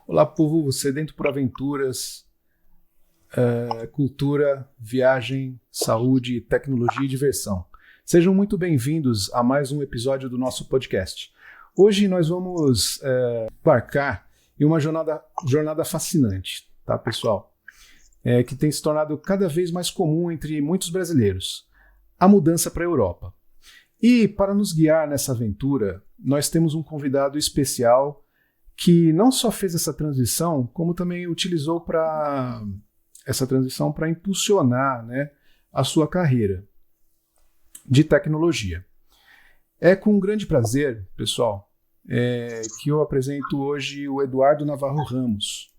Olá, povo sedento por aventuras, cultura, viagem, saúde, tecnologia e diversão. Sejam muito bem-vindos a mais um episódio do nosso podcast. Hoje nós vamos embarcar em uma jornada fascinante, tá, pessoal? Que tem se tornado cada vez mais comum entre muitos brasileiros, a mudança para a Europa. E para nos guiar nessa aventura, nós temos um convidado especial que não só fez essa transição, como também utilizou essa transição para impulsionar, né, a sua carreira de tecnologia. É com grande prazer, pessoal, que eu apresento hoje o Eduardo Navarro Ramos,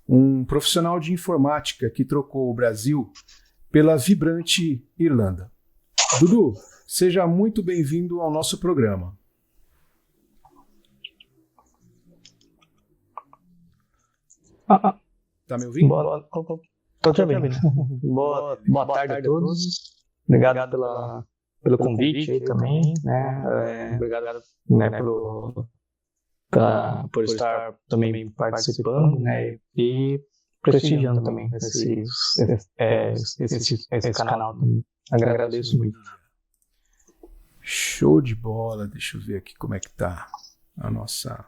um profissional de informática que trocou o Brasil pela vibrante Irlanda. Dudu, seja muito bem-vindo ao nosso programa. Tá me ouvindo? Tô te ouvindo. Boa tarde a todos. Obrigado pelo convite aí também, né? Obrigado, né, por estar também participando, né? E prestigiando também esse canal também. Agradeço muito. Show de bola. Deixa eu ver aqui como é que tá a nossa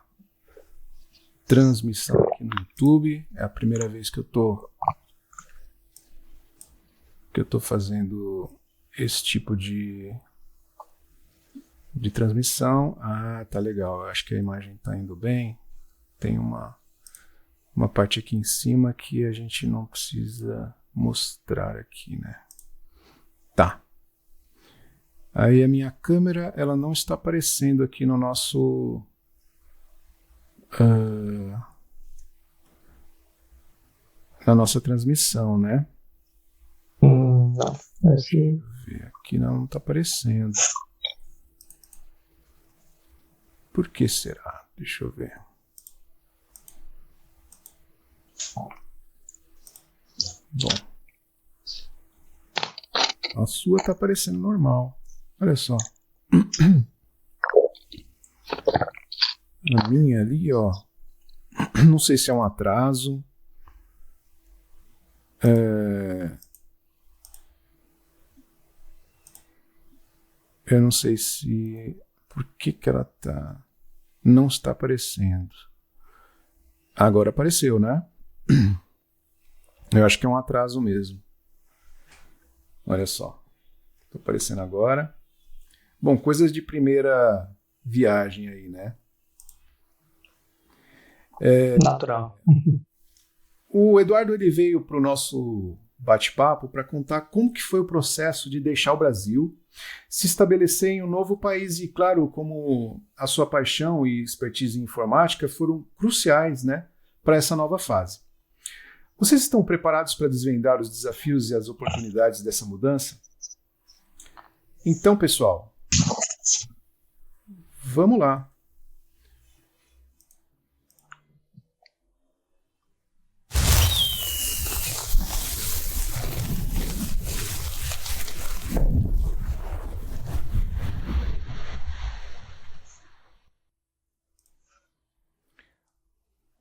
transmissão aqui no YouTube. É a primeira vez que eu tô fazendo esse tipo de transmissão. Ah, tá legal. Eu acho que a imagem tá indo bem. Tem uma parte aqui em cima que a gente não precisa mostrar aqui, né? Tá. Aí a minha câmera, ela não está aparecendo aqui no nosso na nossa transmissão, né? Não. Deixa eu ver. Aqui não está aparecendo. Por que será? Deixa eu ver. Bom. A sua está aparecendo normal. Olha só. A minha ali, ó. Não sei se é um atraso. Eu não sei se... Por que ela não está aparecendo? Agora apareceu, né? Eu acho que é um atraso mesmo. Olha só. Está aparecendo agora. Bom, coisas de primeira viagem aí, né? Natural. O Eduardo ele veio para o nosso bate-papo para contar como que foi o processo de deixar o Brasil, se estabelecer em um novo país e, claro, como a sua paixão e expertise em informática foram cruciais, né, para essa nova fase. Vocês estão preparados para desvendar os desafios e as oportunidades dessa mudança? Então, pessoal, vamos lá.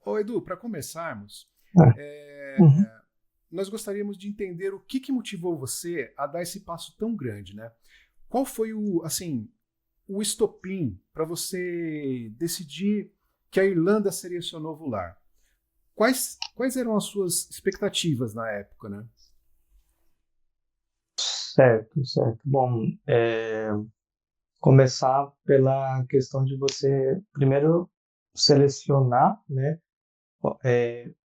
Ô Edu, para começarmos, nós gostaríamos de entender o que motivou você a dar esse passo tão grande, né? Qual foi o estopim para você decidir que a Irlanda seria seu novo lar? Quais eram as suas expectativas na época, né? Certo, certo. Bom, começar pela questão de você primeiro selecionar, né, o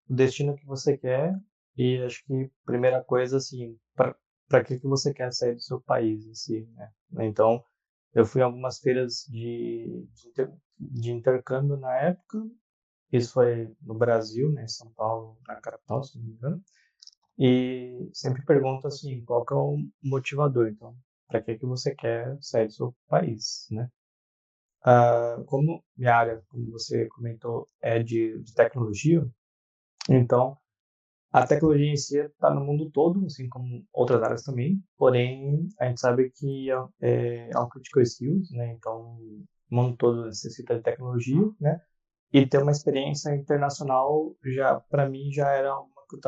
destino que você quer e acho que primeira coisa assim, para que você quer sair do seu país, assim, né? Então, eu fui em algumas feiras de intercâmbio na época. Isso foi no Brasil, né, em São Paulo, na capital, se não me engano. E sempre pergunto assim, qual que é o motivador? Então, para que você quer sair do seu país, né? Como minha área, como você comentou, é de tecnologia, então a tecnologia em si está no mundo todo, assim como outras áreas também. Porém, a gente sabe que é um critical skills, né? Então, o mundo todo necessita de tecnologia, né? E ter uma experiência internacional já para mim já era uma que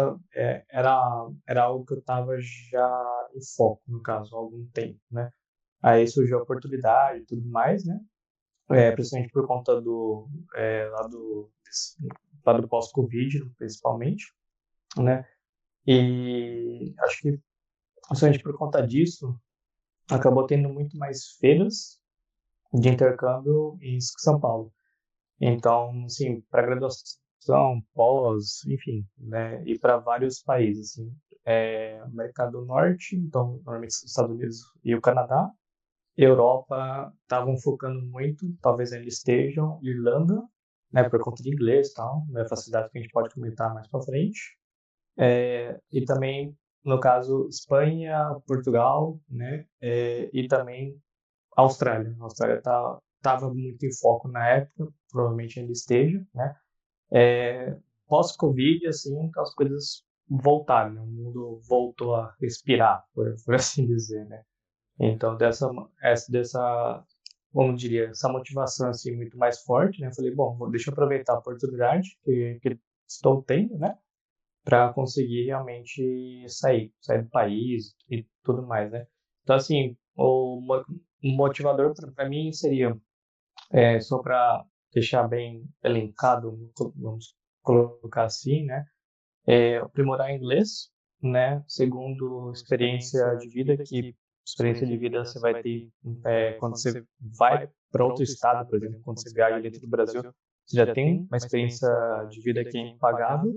era algo que eu estava já em foco no caso há algum tempo, né? Aí surgiu a oportunidade e tudo mais, né? Principalmente por conta do lá do pós-Covid, principalmente, né? E acho que principalmente por conta disso acabou tendo muito mais feiras de intercâmbio em São Paulo. Então, assim, para graduação, pós, enfim, né, e para vários países, assim, América do Norte, então, normalmente os Estados Unidos e o Canadá, Europa estavam focando muito, talvez ainda estejam, Irlanda, né, por conta de inglês e tal, né, facilidade que a gente pode comentar mais para frente, e também, no caso, Espanha, Portugal, né, e também Austrália. A Austrália estava muito em foco na época, provavelmente ainda esteja, né? Pós-Covid, assim, as coisas voltaram, né? O mundo voltou a respirar, por assim dizer, né? Então, como diria, essa motivação, assim, muito mais forte, né? Eu falei, bom, deixa eu aproveitar a oportunidade que estou tendo, né? Para conseguir realmente sair do país e tudo mais, né? Então, assim, o motivador para mim seria, só para deixar bem elencado, vamos colocar assim, né? Aprimorar inglês, né? Segundo, experiência de vida, que experiência de vida você vai ter quando você vai para outro estado, por exemplo, quando você viaja dentro do Brasil, você já tem uma experiência de vida que é impagável.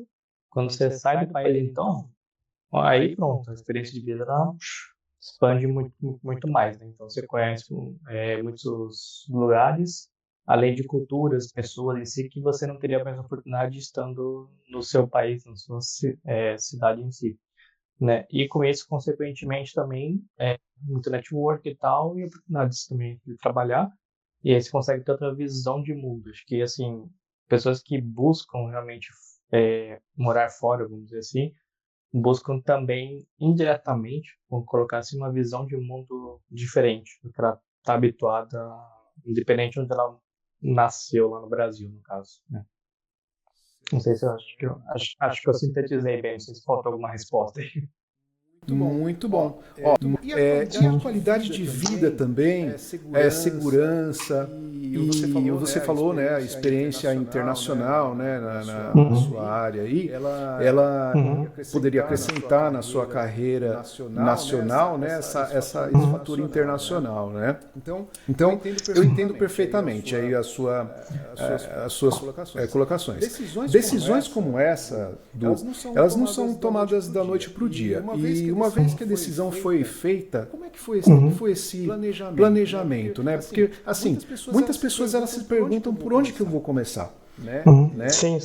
Quando você sai do país, então, aí pronto, a experiência de vida ela expande muito, muito mais, né? Então você conhece muitos lugares, além de culturas, pessoas em si, que você não teria a mesma oportunidade estando no seu país, na sua cidade em si, né? E com isso, consequentemente, também muito network e tal, e oportunidades também de trabalhar, e aí você consegue ter outra visão de mundo. Acho que, assim, pessoas que buscam realmente morar fora, vamos dizer assim, buscam também indiretamente, vamos colocar assim, uma visão de mundo diferente do que ela está habituada, independente de onde ela nasceu lá no Brasil, no caso, né? Não sei se eu acho que eu sintetizei bem, não sei se faltou alguma resposta aí. Muito bom. E a qualidade de vida também, segurança, e você falou, né, a experiência internacional, né, na sua área aí, ela poderia acrescentar na sua carreira nacional, né, esse fator internacional, né? Então, eu entendo perfeitamente aí as suas colocações. Decisões como essa, elas não são tomadas da noite para o dia. E uma vez que a decisão foi feita, como é que foi esse planejamento, né? Porque, assim, muitas pessoas elas se perguntam por onde que eu vou começar, né? Sim.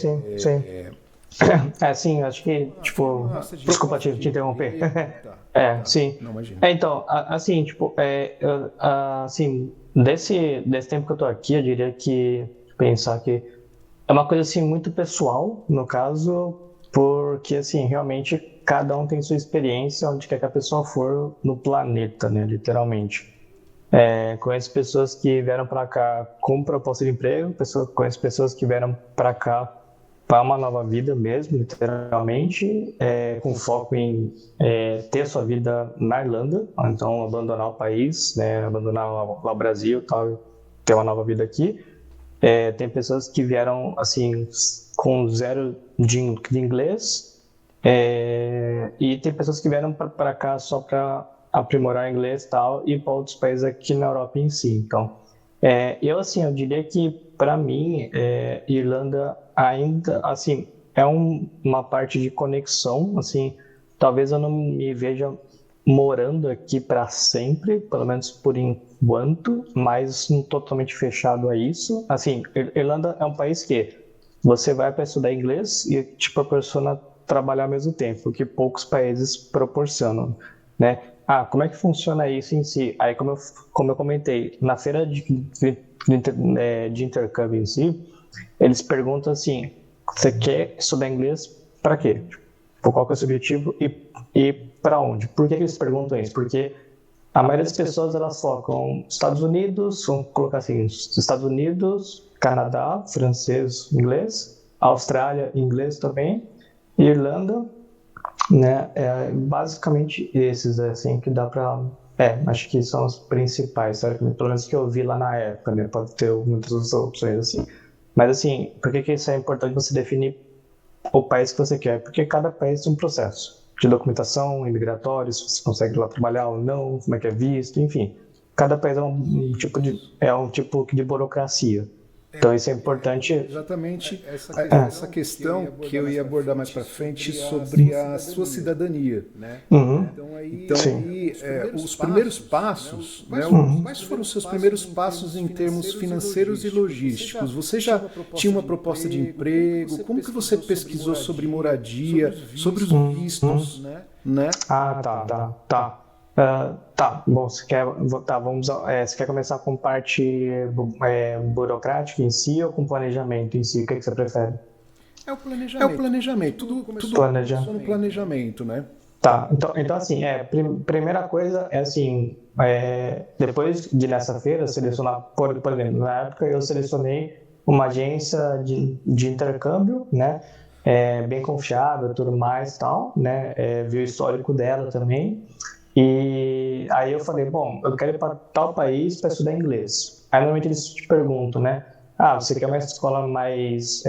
Sim, acho que, tipo, desculpa te interromper. Sim. Não, imagina. Então, assim, tipo, assim, desse tempo que eu tô aqui, eu diria que pensar que é uma coisa, assim, muito pessoal, no caso, porque, assim, realmente cada um tem sua experiência onde quer que a pessoa for no planeta, né, literalmente. Conheço pessoas que vieram para cá com proposta de emprego, conheço pessoas que vieram para cá para uma nova vida mesmo, literalmente, com foco em ter a sua vida na Irlanda, então abandonar o país, né, abandonar lá o Brasil, tal, ter uma nova vida aqui. Tem pessoas que vieram assim com zero de inglês, e tem pessoas que vieram para cá só para aprimorar o inglês e tal, e para outros países aqui na Europa em si. Então, eu diria que para mim, Irlanda ainda, assim, é uma parte de conexão, assim, talvez eu não me veja morando aqui para sempre, pelo menos por enquanto, mas não totalmente fechado a isso. Assim, Irlanda é um país que você vai para estudar inglês e te proporciona trabalhar ao mesmo tempo, o que poucos países proporcionam, né? Como é que funciona isso em si? Aí, como eu comentei, na feira de intercâmbio em si, eles perguntam assim, você quer estudar inglês para quê? Qual que é o seu objetivo e para onde? Por que eles perguntam isso? Porque a maioria das pessoas, elas focam Estados Unidos, vamos colocar assim, Estados Unidos, Canadá, francês, inglês, Austrália, inglês também, Irlanda, né? Basicamente esses, assim, que dá para... acho que são os principais, sabe? Pelo menos que eu vi lá na época, né? Pode ter muitas outras opções, assim. Mas, assim, por que isso é importante você definir o país que você quer? Porque cada país tem um processo de documentação, imigratório, se você consegue ir lá trabalhar ou não, como é que é visto, enfim. Cada país é um tipo de burocracia. Então isso é importante. Exatamente essa questão que eu ia abordar mais para frente sobre a sua cidadania, né? Então aí os primeiros passos, né? Quais foram os seus primeiros passos em termos financeiros e logísticos? Você já tinha uma proposta de emprego? Como que você pesquisou sobre moradia, sobre os vistos, né? Bom, você quer começar com parte burocrática em si ou com planejamento em si? O que você prefere? É o planejamento. Tudo começou no planejamento, né? Tá, então assim, primeira coisa é assim, depois de nessa feira selecionar, por exemplo, na época eu selecionei uma agência de intercâmbio, né? Bem confiável, tudo mais, tal, né? Vi o histórico dela também. E aí eu falei, bom, eu quero ir para tal país para estudar inglês. Aí normalmente eles te perguntam, né? Você quer uma escola mais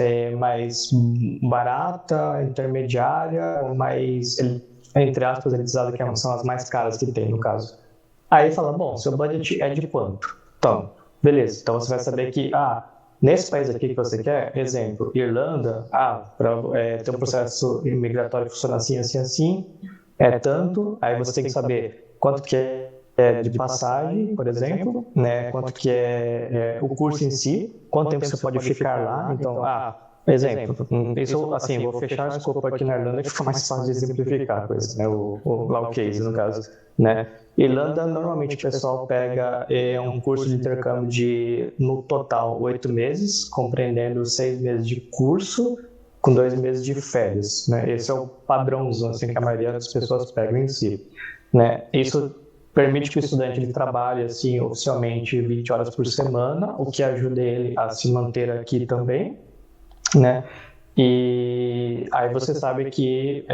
barata, intermediária, ou mais, entre aspas, elitizada, que são as mais caras que tem, no caso. Aí fala, bom, seu budget é de quanto? Então, beleza. Então você vai saber que, nesse país aqui que você quer, exemplo, Irlanda, para ter um processo imigratório que funciona assim, assim, assim, tanto, aí você tem que saber quanto que é de passagem, por exemplo, né? Quanto que é o curso em si, quanto tempo você pode ficar lá. Então, exemplo, isso assim, vou fechar o escopo aqui na Irlanda que fica mais fácil de exemplificar a coisa, né? Lá o case, no caso, né? Irlanda, normalmente o pessoal pega um curso de intercâmbio no total, 8 meses, compreendendo 6 meses de curso, com 2 meses de férias, né? Esse é o padrãozão, assim, que a maioria das pessoas pegam em si, né? Isso permite que o estudante trabalhe, assim, oficialmente 20 horas por semana, o que ajuda ele a se manter aqui também, né? E aí você sabe que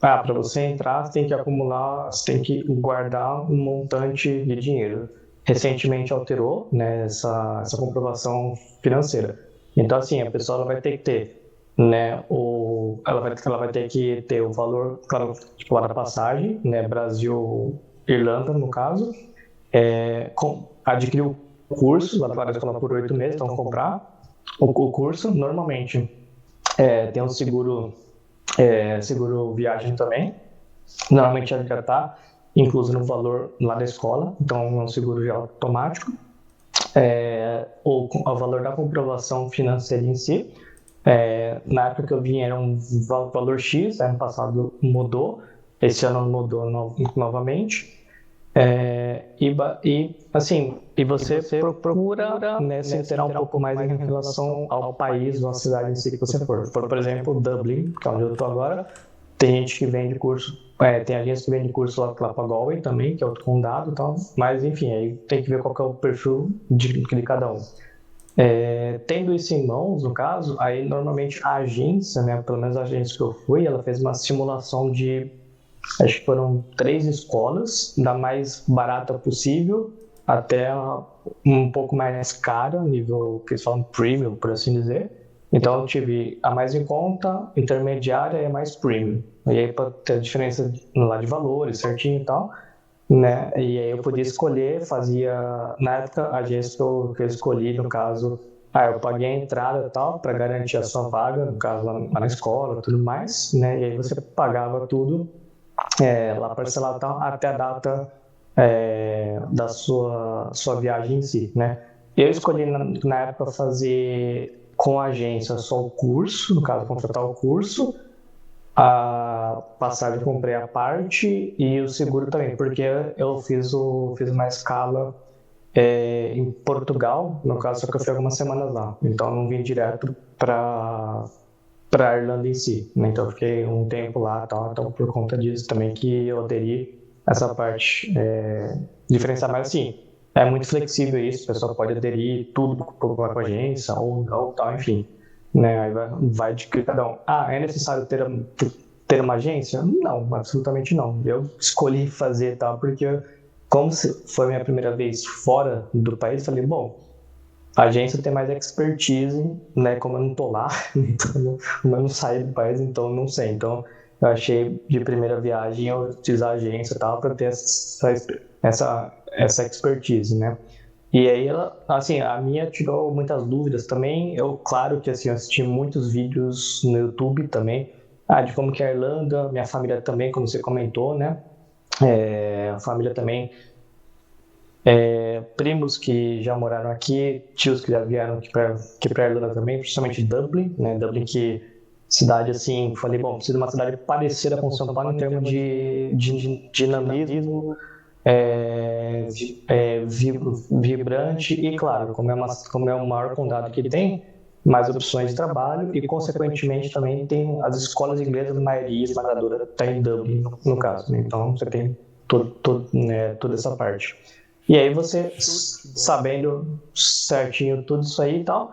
para você entrar, você tem que acumular, você tem que guardar um montante de dinheiro. Recentemente alterou, né, essa comprovação financeira. Então, assim, a pessoa vai ter que ter, né, ela vai ter que ter o valor, claro, tipo, lá da passagem, né, Brasil, Irlanda, no caso, adquirir o curso lá da escola por 8 meses, então comprar o curso. Normalmente tem um seguro viagem também, normalmente já está incluso no valor lá da escola, então é um seguro já automático. O valor da comprovação financeira em si, na época que eu vim era um valor X, ano passado mudou, esse ano mudou novamente, e você procura, né, se inteirar um pouco mais em relação ao país ou à cidade em si que você for. Por exemplo, Dublin, que é onde eu estou agora, tem gente que vende curso, tem agência que vende curso lá para Galway também, que é outro condado e tal, mas enfim, aí tem que ver qual que é o perfil de cada um. Tendo isso em mãos, no caso, aí normalmente a agência, né, pelo menos a agência que eu fui, ela fez uma simulação de, acho que foram 3 escolas, da mais barata possível até um pouco mais cara, nível que eles falam premium, por assim dizer. Então eu tive a mais em conta, intermediária e a mais premium. E aí para ter a diferença lá de valores certinho e tal, né? E aí eu podia escolher, na época a agência que eu escolhi, no caso, eu paguei a entrada e tal, para garantir a sua vaga, no caso lá na escola e tudo mais, né? E aí você pagava tudo lá parcelado tal, até a data da sua viagem em si, né? Eu escolhi na época fazer com a agência só o curso, no caso, contratar o curso, a passagem eu comprei a parte e o seguro também, porque eu fiz uma escala em Portugal, no caso, só que eu fui algumas semanas lá, então eu não vim direto para a Irlanda em si, né? Então eu fiquei um tempo lá, tal, então por conta disso também que eu aderi essa parte diferenciar, mas assim, é muito flexível isso, o pessoal pode aderir tudo com a agência ou não, tal, enfim, né? Aí vai de cada um. É necessário ter uma agência? Não, absolutamente não. Eu escolhi fazer tal, porque como foi minha primeira vez fora do país, falei, bom, a agência tem mais expertise, né? Como eu não tô lá, então, como eu não saí do país, então eu não sei. Então, eu achei de primeira viagem eu utilizar a agência e tal para ter essa expertise, né? E aí, assim, a minha tirou muitas dúvidas também. Claro que assim, eu assisti muitos vídeos no YouTube também, de como que é a Irlanda, minha família também, como você comentou, né? A família também, primos que já moraram aqui, tios que já vieram aqui para Irlanda também, principalmente Dublin, né? Dublin que cidade assim, falei, bom, precisa de uma cidade parecida com São Paulo em termos de dinamismo, vibrante e, claro, como é o maior condado que tem, mais opções de trabalho e, consequentemente, também tem as escolas inglesas, a maioria esmagadora está em Dublin, no caso, né? Então, você tem toda essa parte. E aí você, sabendo certinho tudo isso aí e tal,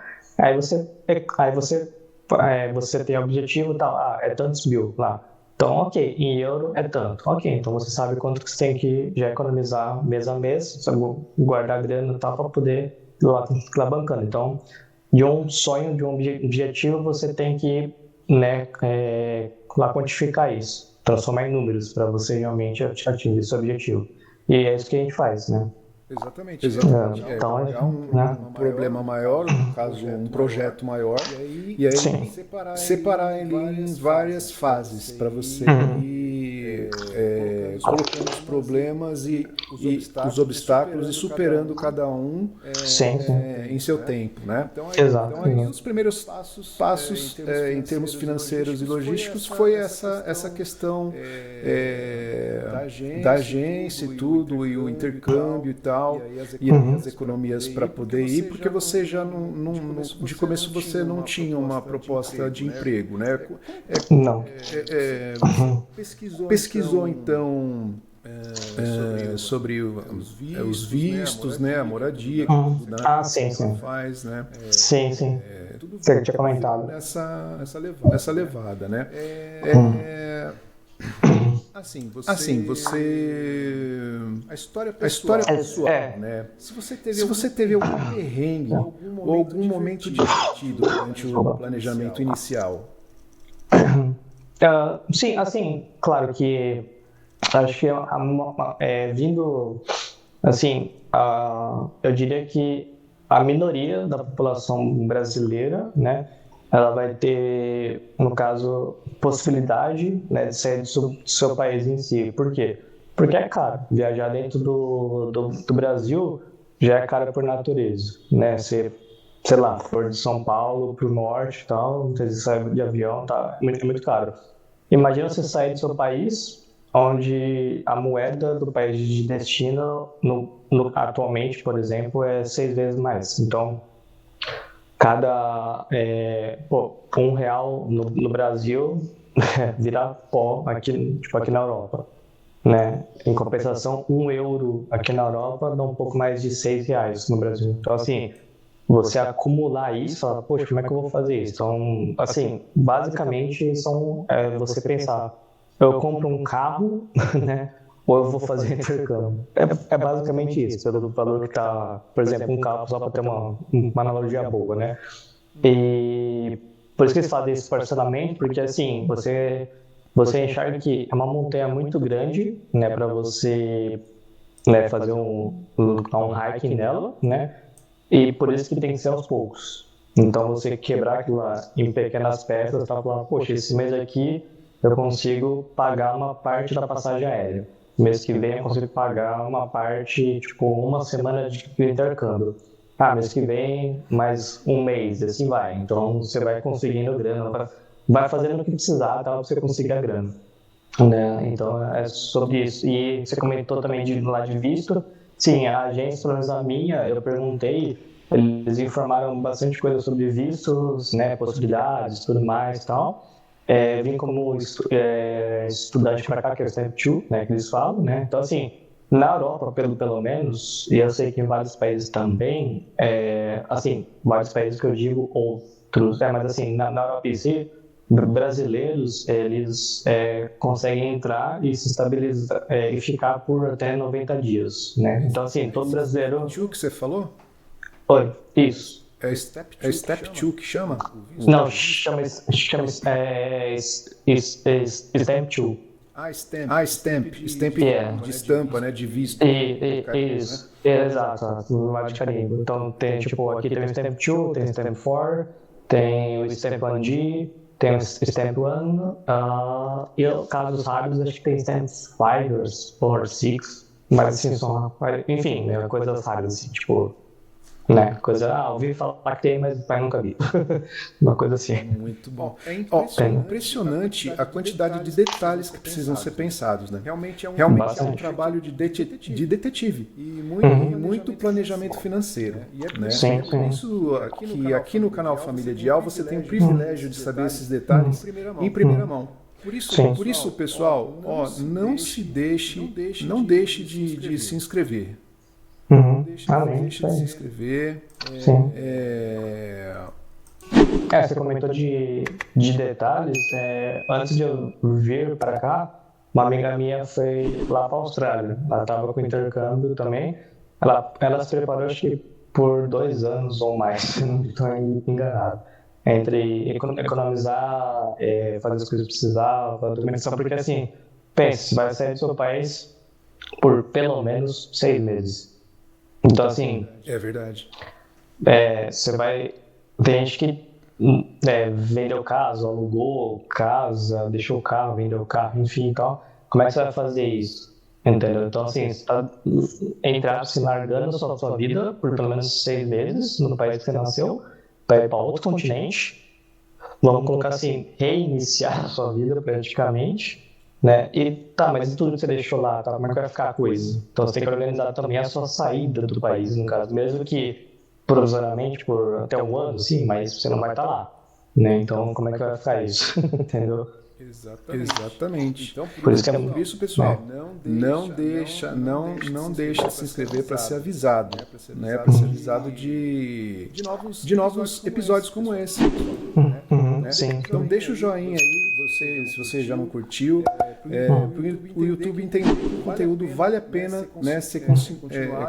você tem objetivo e tal, é tantos mil lá. Então, ok, em euro é tanto. Ok, então você sabe quanto que você tem que já economizar mês a mês, sabe, guardar grana e tal, para poder ir lá bancando. Então, de um sonho, de um objetivo, você tem que, né, lá quantificar isso, transformar em números para você realmente atingir esse objetivo. E é isso que a gente faz, né? Exatamente. Então, Um problema maior, no caso, um projeto maior, e aí sim. separar ele em várias fases para você ir colocando os problemas e os obstáculos e superando cada um em seu tempo, né? Exato. Então aí os primeiros passos em termos financeiros e logísticos foi essa questão da agência e tudo, e o intercâmbio e tal, e as economias para poder ir, porque você já de começo você não tinha uma proposta de emprego, né? Não. Pesquisou então sobre os vistos, né? A moradia, sim. faz, né? Sim. Você tinha comentado. Nessa levada, né? Assim, você... A história pessoal, né? Se você teve algum perrengue ou algum momento divertido durante o planejamento inicial. Sim, assim, claro que acho que vindo, assim, eu diria que a minoria da população brasileira, né, ela vai ter, no caso, possibilidade, né, de sair do seu país em si. Por quê? Porque é caro. Viajar dentro do Brasil já é caro por natureza, né? Sei lá, for de São Paulo para o norte e tal, você sai de avião, é muito caro. Imagina você sair do seu país, onde a moeda do país de destino, atualmente, por exemplo, é 6 vezes mais. Então, cada R$1 no Brasil vira pó aqui na Europa, né? Em compensação, €1 aqui na Europa dá um pouco mais de R$6 no Brasil. Então, assim, você acumular isso, falar, poxa, como é que eu vou fazer isso? Então, assim, basicamente você pensar, eu compro um carro, né? Ou eu vou fazer intercâmbio. É basicamente isso, pelo valor que tá, por exemplo, um carro, só para ter uma analogia boa, né? E por isso que eles fazem esse parcelamento, porque assim, você enxerga que é uma montanha muito grande, né, para você, né, fazer um hiking nela, né? E por isso que tem que ser aos poucos. Então você quebrar aquilo lá em pequenas peças para falar, poxa, esse mês aqui eu consigo pagar uma parte da passagem aérea. Mês que vem eu consigo pagar uma parte, tipo, uma semana de intercâmbio. Mês que vem mais um mês, e assim vai. Então você vai conseguindo grana, vai fazendo o que precisar até você conseguir a grana. Né? Então é sobre isso. E você comentou também lá de visto. Sim, a agência, pelo menos a minha, eu perguntei, eles informaram bastante coisa sobre vistos, né, possibilidades, tudo mais e tal. Vim como estudante para cá, que é o Step 2, né, que eles falam, né? Então, assim, na Europa, pelo menos, e eu sei que em vários países também, assim, vários países que eu digo outros, mas assim, na Europa em si, brasileiros, eles conseguem entrar e se estabilizar e ficar por até 90 dias, né? Então, assim, todo brasileiro... Step 2 que você falou? Oi, isso. É Step 2 que chama? Não, chama Step 2. Stamp de estampa, né? De visto. Isso, exato, no de carimbo. Então tem, tipo, aqui tem o Stamp 2, tem o Stamp 4, tem o Stamp 1G, tem o Stamp 1, e casos raros acho que tem Stamp 5 ou 6, mas assim, enfim, né, coisas raras, assim, tipo, né, ouvi falar que tem, mas pai nunca vi. Uma coisa assim. Muito bom. É impressionante a quantidade de detalhes que precisam ser pensados, né? Realmente é um trabalho de detetive e muito planejamento financeiro, né? Sim. Por isso que aqui no canal Família Dial você tem o privilégio de saber esses detalhes em primeira mão. Por isso, pessoal, não deixe de se inscrever. Deixe de se inscrever. Você comentou de detalhes. Antes de eu vir para cá, uma amiga minha foi lá para a Austrália. Ela estava com intercâmbio também. Ela se preparou, acho que por 2 anos ou mais, se não estou enganado. Entre economizar, fazer as coisas que precisava, documentação, porque assim, pense, vai sair do seu país por pelo menos 6 meses. Então, assim... É verdade. Você vai... Tem gente que vendeu casa, alugou casa, deixou o carro, vendeu o carro, enfim e tal. Como é que você vai fazer isso? Entendeu? Então, assim, você está, entre aspas, largando a sua vida por pelo menos 6 meses no país que você nasceu, para ir para outro continente. Vamos colocar assim, reiniciar a sua vida praticamente. Né? Mas e tudo que você deixou lá, como é que vai ficar a coisa? Então você tem que organizar também a sua saída do país, no caso, mesmo que provisoriamente por até 1 ano, sim, mas você não vai estar lá, né? Então como é que vai ficar isso? Entendeu? Exatamente. Então, por isso, pessoal, não deixa de se inscrever para ser avisado, né? Para ser avisado de novos episódios como esse. Né? Sim. Então deixa o joinha aí, se você já não curtiu. O YouTube entende que o conteúdo vale a pena, né, ser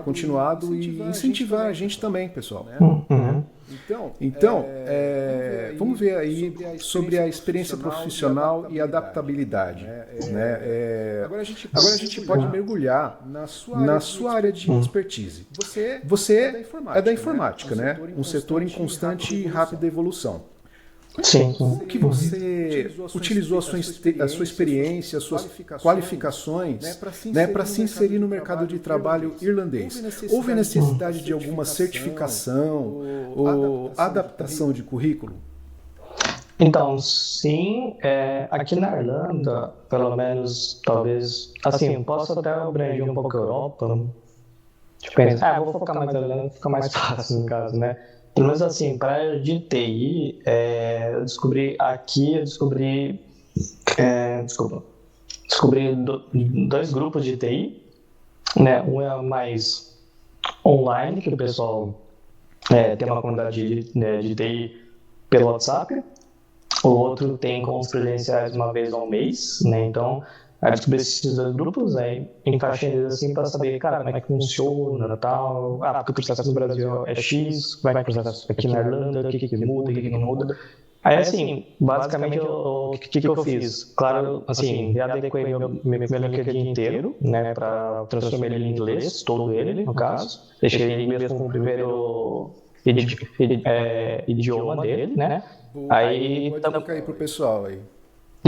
continuado e incentivar a gente também, pessoal. Então, vamos ver aí sobre a experiência profissional e adaptabilidade. Agora a gente pode mergulhar na sua área de expertise. Você é da informática, né? Um setor em constante e rápida evolução. Sim. Como que você utilizou a sua experiência, as suas qualificações, né, para se inserir no mercado de trabalho irlandês? Houve necessidade de alguma certificação ou adaptação de currículo? Então, sim, aqui na Irlanda, pelo menos, talvez, assim, posso até abranger um pouco a Europa. Vou focar mais na Irlanda, fica mais fácil no caso, né? Pelo menos assim, para a área de TI, eu descobri 2 grupos de TI, né? Um é mais online, que o pessoal tem uma comunidade de TI pelo WhatsApp, o outro tem encontros presenciais uma vez ao mês, né? Então, aí descobri esses dois grupos, aí encaixei eles assim para saber, cara, como é que funciona, tal. Porque o processo no Brasil é X, como é que o processo aqui na Irlanda, o que muda, o que não muda. Aí, assim, basicamente, o que eu fiz? Claro, assim, readequei meu LinkedIn inteiro, né, para transformar ele em inglês, todo ele, no caso. Deixei ele em inglês como o primeiro idioma dele, né? Aí Pode colocar aí pro pessoal aí.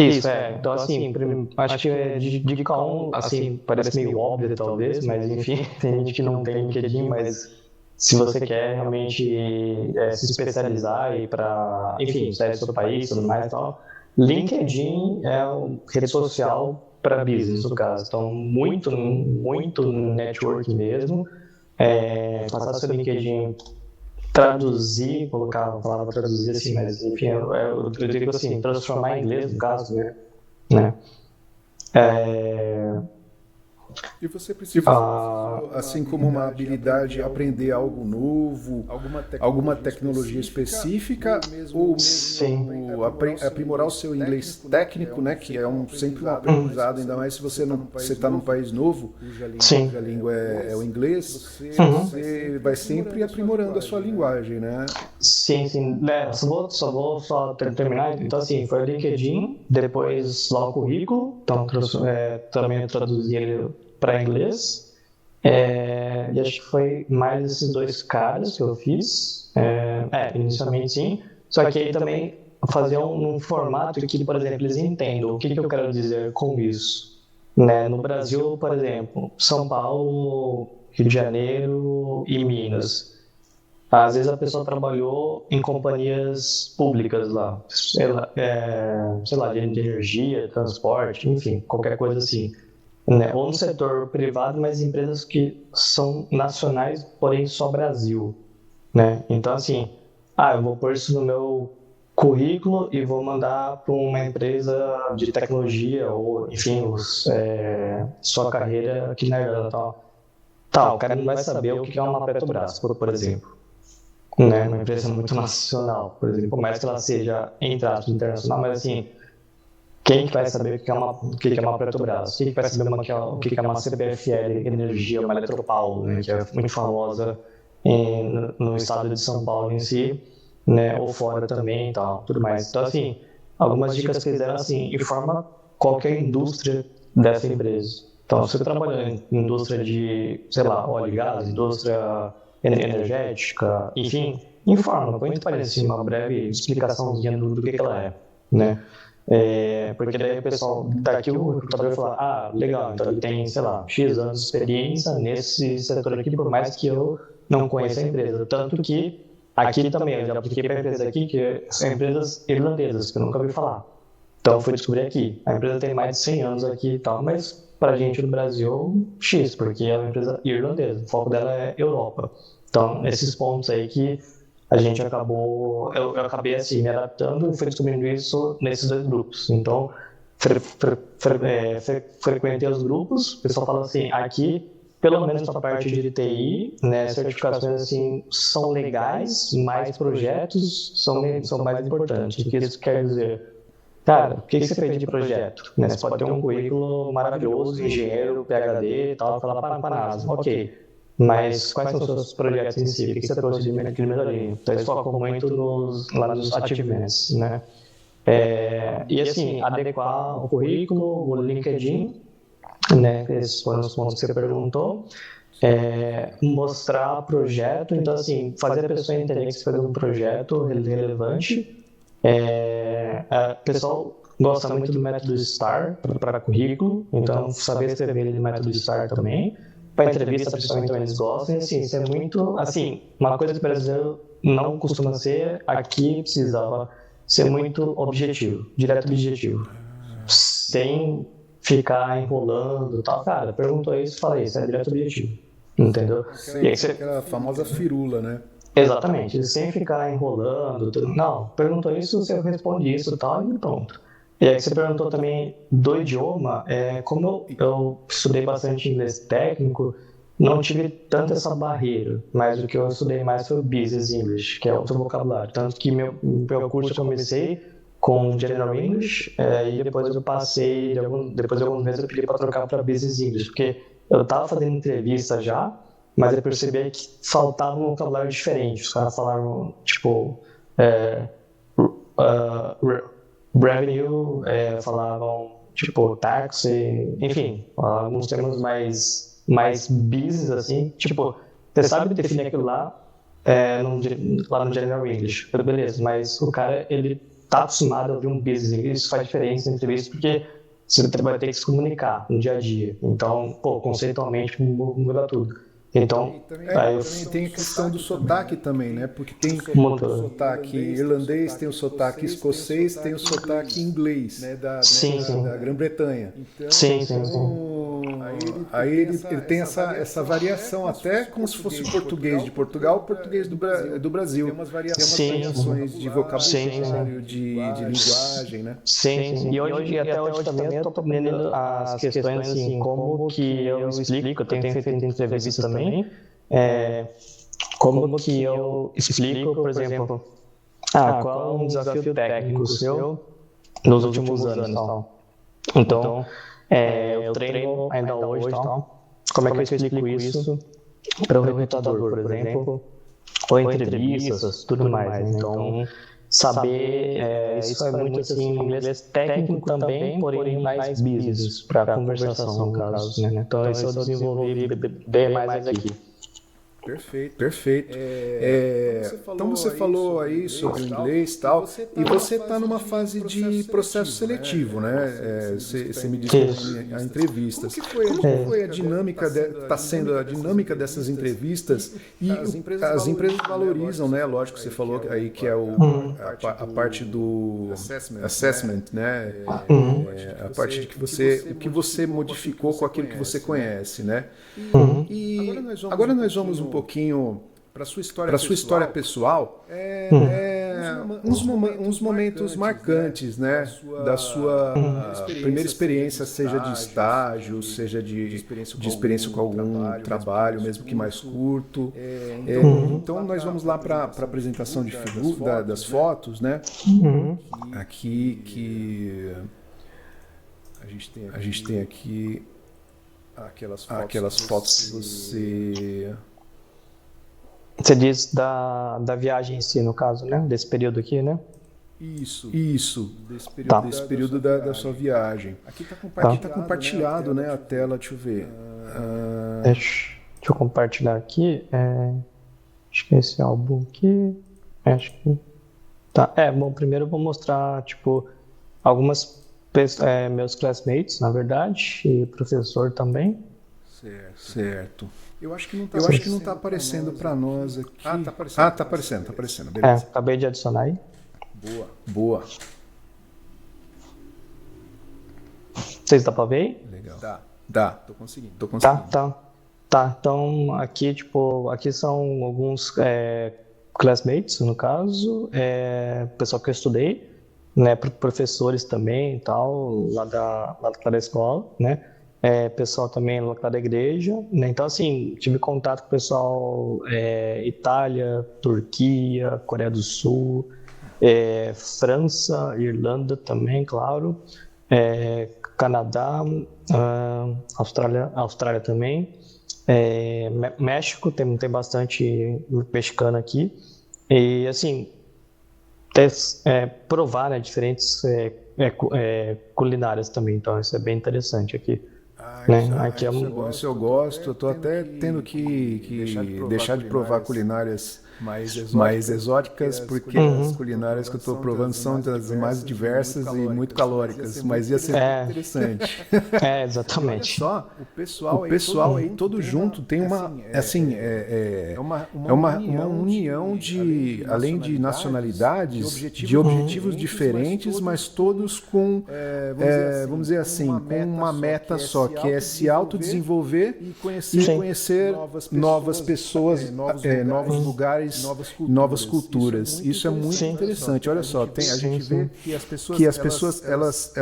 isso, então assim, acho que de dica 1, assim, parece meio óbvio talvez, mas enfim, tem gente que não tem LinkedIn, mas se você quer realmente se especializar e para, enfim, sair do seu país e tudo mais e tal, LinkedIn é uma rede social para business, no caso, então muito network mesmo, passar seu LinkedIn, traduzir, colocar a palavra traduzir assim, mas enfim, eu digo assim, transformar em inglês no caso, né? E você precisa, assim como uma habilidade, aprender algo novo, alguma tecnologia específica, ou mesmo aprimorar o seu inglês técnico, né? Que é sempre um aprendizado, ainda mais se você está num país novo, cuja língua é o inglês, você vai sempre aprimorando a sua linguagem, né? Sim. Só vou terminar. Então, assim, foi o LinkedIn, depois lá o currículo, então também traduzi ele para inglês, e acho que foi mais esses dois caras que eu fiz, inicialmente sim, só que aí também fazer um formato que, por exemplo, eles entendam o que eu quero dizer com isso, né? No Brasil, por exemplo, São Paulo, Rio de Janeiro e Minas. Às vezes a pessoa trabalhou em companhias públicas lá, sei lá, de energia, transporte, enfim, qualquer coisa assim, né? Ou no setor privado, mas empresas que são nacionais, porém só Brasil, né? Então, assim, eu vou pôr isso no meu currículo e vou mandar para uma empresa de tecnologia ou, enfim, sua carreira aqui na Irlanda, tal. O cara não vai saber o que é uma Petrobras, por exemplo, né? Uma empresa muito nacional, por exemplo, por mais que ela seja, entre aspas, internacional, mas assim, quem que vai saber o que é uma Petrobras? Quem que vai saber o que é uma CPFL Energia, uma Eletropaulo, né, que é muito famosa no estado de São Paulo em si, né, ou fora também e tal, tudo mais. Então, assim, algumas dicas que eles deram, assim, informa qualquer indústria dessa empresa. Então, se você trabalha em indústria de, sei lá, óleo e gás, indústria energética, enfim, informa, põe para cima uma breve explicaçãozinha do que ela é, né? Porque daí o pessoal daqui, o recrutador vai falar, legal, então ele tem, sei lá, X anos de experiência nesse setor aqui, por mais que eu não conheça a empresa. Tanto que aqui também, eu já apliquei para a empresa aqui, que são empresas irlandesas, que eu nunca ouvi falar. Então, fui descobrir aqui. A empresa tem mais de 100 anos aqui e tal, mas para a gente no Brasil, X, porque é uma empresa irlandesa. O foco dela é Europa. Então, esses pontos aí que a gente eu acabei assim, me adaptando e fui descobrindo isso nesses dois grupos. Então, frequentei os grupos, o pessoal fala assim, aqui, pelo menos na parte de TI, né, certificações assim, são legais, mas projetos são mais importantes. O que isso quer dizer? Cara, o que você fez de projeto? Né, você pode ter um currículo maravilhoso, engenheiro, PhD e tal, falar para a NASA, ok. Mas quais são os seus projetos em si? O que você trouxe de melhoria? Então, eles focam muito lá nos achievements, né? E assim, adequar o currículo, o LinkedIn, né? Esses foram os pontos que você perguntou. Mostrar projeto, então assim, fazer a pessoa entender que você fez um projeto relevante. O pessoal gosta muito do método STAR para currículo, então saber escrever ele no método STAR também. Para entrevista, principalmente, também eles gostam. Assim, isso é muito, assim, uma coisa que o brasileiro não costuma ser, aqui precisava ser muito objetivo, direto objetivo, sem ficar enrolando e tal. Cara, perguntou isso, falei isso, é direto objetivo, entendeu? E aí aquela famosa firula, né? Exatamente, sem ficar enrolando, não, perguntou isso, você responde isso e tal, e pronto. E aí você perguntou também do idioma, como eu estudei bastante inglês técnico, não tive tanto essa barreira, mas o que eu estudei mais foi o Business English, que é outro vocabulário. Tanto que meu curso eu comecei com General English, e depois eu passei, depois de alguns meses eu pedi para trocar para Business English, porque eu estava fazendo entrevista já, mas eu percebi que faltava um vocabulário diferente. Os caras falavam, tipo, revenue, falavam, tipo, tax, enfim, alguns termos mais business, assim, tipo, você sabe definir aquilo lá, lá no General English, beleza, mas o cara, ele tá acostumado a ouvir um business English, isso faz diferença na entrevista, porque você vai ter que se comunicar no dia a dia, então, conceitualmente muda tudo. Então, também tem a questão do sotaque também, né? Porque tem o sotaque irlandês, tem o sotaque escocês, tem o sotaque inglês, né? Da Grã-Bretanha. Então, sim. Aí ele tem essa variação, até como se fosse o português de Portugal, o português do Brasil. Tem umas variações de vocabulário, de linguagem, né? Sim. E até hoje também eu estou aprendendo as questões assim, como que eu explico, eu tenho feito entrevistas também, como que eu explico, por exemplo, qual é um desafio técnico seu nos últimos anos, tal. Então, eu treino ainda hoje, tal. Como é que eu explico isso para o recrutador, por exemplo, ou entrevistas, tudo mais, né? Então, saber, isso é muito assim, inglês técnico também, porém mais business, para conversação, no caso, né? Então, isso eu desenvolvi bem mais aqui. Perfeito. Então você falou aí sobre o inglês e tal, e você está numa fase de processo seletivo, né? Você me disse a entrevistas. Como que foi a dinâmica, está sendo a dinâmica dessas entrevistas? E as empresas valorizam, né? Lógico que você falou aí que é a parte do assessment, né? A parte de o que você modificou com aquilo que você conhece, né? E agora nós vamos um pouquinho para sua história pessoal, uns momentos marcantes, né, da sua primeira experiência, seja de estágio, seja de experiência com algum trabalho, mesmo que mais curto. Então nós vamos lá para a apresentação de das fotos, né? Aqui que a gente tem aqui aquelas fotos que você... Você diz da viagem em si, no caso, né? Desse período aqui, né? Isso. Desse período da sua viagem. Aqui está compartilhado, né? A tela, deixa eu ver. Deixa eu compartilhar aqui. Acho que é esse álbum aqui. Acho que... Tá. Bom, primeiro eu vou mostrar, tipo, algumas... meus classmates, na verdade, e professor também. Certo. Eu acho que não está aparecendo para nós aqui. Tá aparecendo. Beleza. Acabei de adicionar aí. Boa. Vocês dá para ver aí? Legal. Dá. Tô conseguindo. Tá. Então, aqui, tipo, aqui são alguns classmates, no caso, pessoal que eu estudei, né, professores também e tal, lá da escola, né, pessoal também lá da igreja, né, então assim, tive contato com o pessoal Itália, Turquia, Coreia do Sul, França, Irlanda também, claro, Canadá, Austrália também, México, tem bastante mexicano aqui, e assim, provar, né, diferentes culinárias também, então isso é bem interessante aqui. Isso eu gosto, eu estou até tendo que deixar de provar culinárias mais exóticas, porque as culinárias que eu estou provando são das mais diversas e muito calóricas, mas ia ser muito interessante. Exatamente. Olha só, o pessoal aí todo junto tem uma união de, além de nacionalidades, de objetivos diferentes, mas todos com, vamos dizer assim, com uma meta só, que é se autodesenvolver e conhecer novas pessoas, novos lugares culturais, novas culturas. Isso é muito interessante. Olha só, a gente vê que as pessoas elas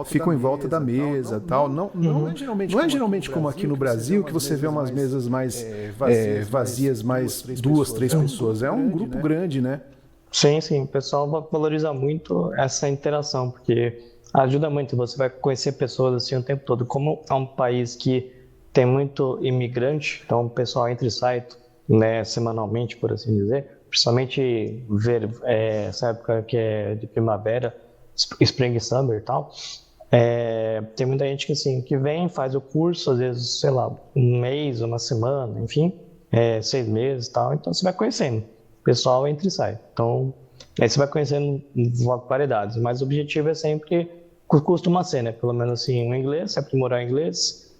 ficam em volta da mesa, tal. Não é geralmente como aqui no Brasil, que você vê umas mesas mais vazias, mais 2, 3 pessoas. É um grupo grande, né? Sim, o pessoal valoriza muito essa interação, porque ajuda muito, você vai conhecer pessoas assim o tempo todo. Como é um país que tem muito imigrante, então o pessoal entra e sai, né, semanalmente, por assim dizer, principalmente essa época que é de primavera, spring, summer e tal, tem muita gente que vem, faz o curso, às vezes, sei lá, um mês, uma semana, enfim, 6 meses e tal, então você vai conhecendo. O pessoal entra e sai. Então, aí você vai conhecendo variedades, mas o objetivo é sempre, costuma ser, né? Pelo menos assim, o inglês, se aprimorar o inglês,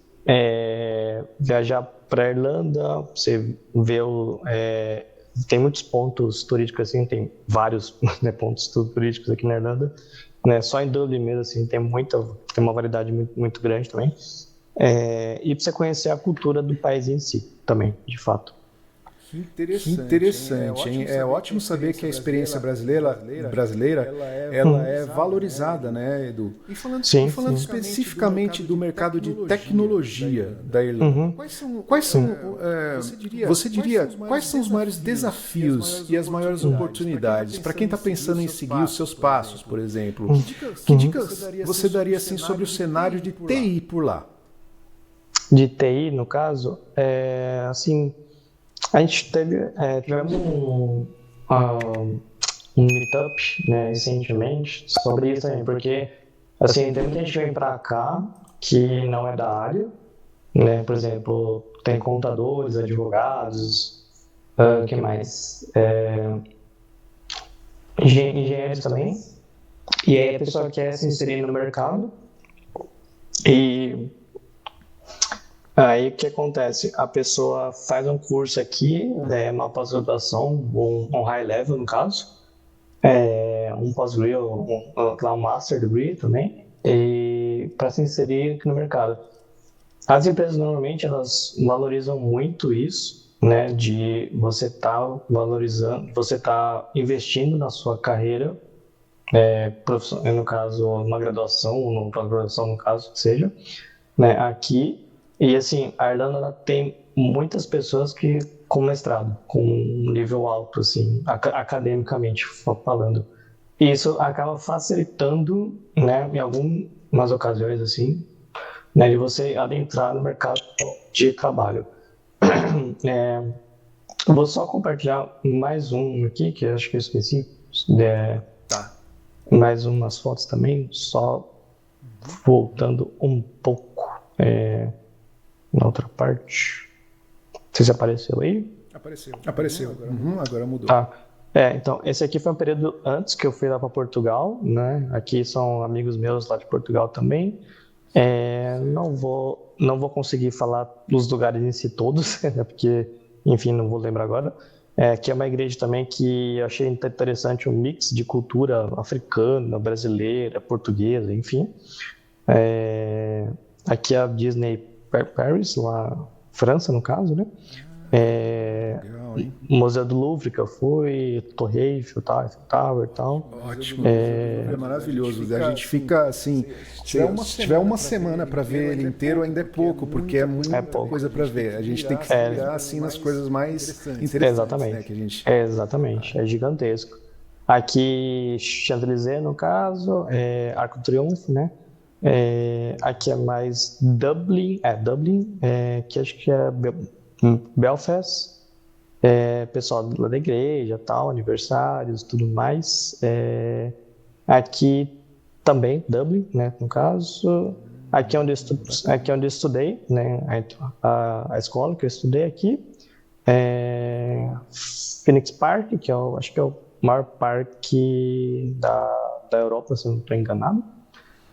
viajar para a Irlanda, você vê tem muitos pontos turísticos, assim, tem vários, né, pontos turísticos aqui na Irlanda, né? Só em Dublin mesmo, assim, tem uma variedade muito, muito grande também. E para você conhecer a cultura do país em si também, de fato. Que interessante, hein? É ótimo saber que a experiência brasileira ela é valorizada, né, Edu? E falando especificamente do mercado de tecnologia da Irlanda, você diria, quais são os maiores desafios e as maiores oportunidades para quem está pensando em seguir os seus passos, por exemplo? Que dicas você daria assim sobre o cenário de TI por lá? De TI, no caso, assim, a gente tivemos um meetup, né, recentemente sobre isso também, porque assim, tem muita gente que vem para cá que não é da área, né? Por exemplo, tem contadores, advogados, que mais? Engenheiros também, e aí a pessoa quer se inserir no mercado, e aí o que acontece? A pessoa faz um curso aqui, uma pós-graduação, um high level no caso, um pós-degree, um master degree também, e para se inserir aqui no mercado. As empresas normalmente elas valorizam muito isso, né, de você valorizando, você investindo na sua carreira, no caso uma graduação, uma pós-graduação no caso que seja, né, aqui. E assim, a Irlanda ela tem muitas pessoas que com mestrado, com um nível alto, assim, academicamente falando. E isso acaba facilitando, né, em algumas ocasiões, assim, né, de você adentrar no mercado de trabalho. Vou só compartilhar mais um aqui, que eu acho que eu esqueci. Mais umas fotos também, só voltando um pouco. Na outra parte. Não sei se apareceu aí. Apareceu. Agora mudou. Então, esse aqui foi um período antes que eu fui lá para Portugal, né? Aqui são amigos meus lá de Portugal também. Não vou conseguir falar dos lugares em si todos, né? Porque, enfim, não vou lembrar agora. Que é uma igreja também que eu achei interessante, um mix de cultura africana, brasileira, portuguesa, enfim. Aqui é a Disney Paris, lá França, no caso, né? Legal, hein? Museu do Louvre que eu fui, Torre Eiffel, Tower e tal. Ótimo, é maravilhoso. A gente fica assim, se tiver uma semana para ver ele inteiro ainda é pouco, porque é muita coisa para ver. A gente tem que ficar assim nas coisas mais interessantes. Exatamente. Né, que a gente... Exatamente, é gigantesco. Aqui, Champs-Élysées, no caso, Arco do Triunfo, né? Aqui é mais Dublin, que acho que é Belfast, pessoal lá da igreja, tal, aniversários, tudo mais. Aqui também Dublin, né, no caso. Aqui é onde eu estudei, né, a escola que eu estudei aqui. Phoenix Park, que acho que é o maior parque da Europa, se eu não estou enganado.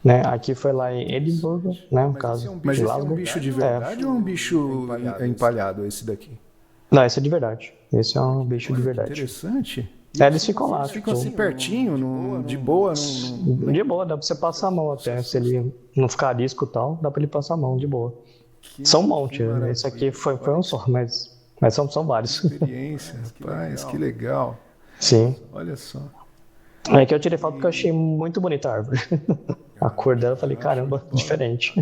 Né? Aqui foi lá em Edimburgo, né, no caso. Mas esse é um bicho de verdade ou é um bicho empalhado esse daqui? Não, esse é de verdade. Esse é um bicho de verdade. Interessante. Eles ficam lá. Ficam assim pertinho, de boa? De boa, dá pra você passar a mão até. Se ele não ficar arisco e tal, dá pra ele passar a mão de boa. São um monte, né? Esse aqui foi um só, mas Mas são vários. Experiência, rapaz, que legal. Sim. Olha só. É que eu tirei foto porque eu achei muito bonita a árvore. A cor dela, eu falei, caramba, diferente.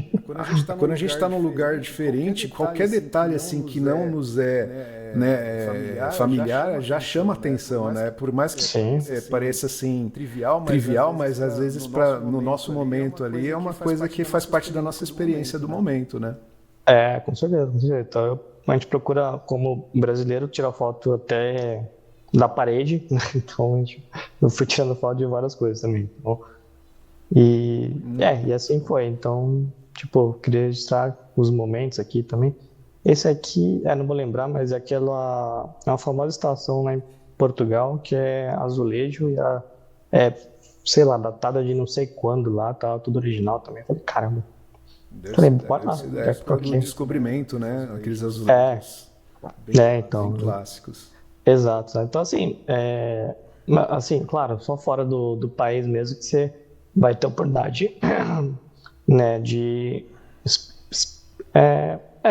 Quando a gente está num lugar diferente, qualquer detalhe assim que não nos é, né, familiar já chama atenção, né? Por mais que pareça assim trivial, mas às vezes no nosso momento ali é uma coisa que faz parte da nossa experiência do momento, né? Com certeza. Então a gente procura, como brasileiro, tirar foto até da parede, né? Então eu fui tirando foto de várias coisas também. Então, e assim foi. Então, tipo, queria registrar os momentos aqui também. Esse aqui, não vou lembrar, mas é uma famosa estação lá em Portugal, que é azulejo e sei lá, datada de não sei quando lá, tá tudo original também. Eu falei, caramba. Bora lá. É época do descobrimento, né? Aqueles azulejos bem clássicos. Exato. Então, assim, claro, só fora do país mesmo que você vai ter oportunidade, né, de...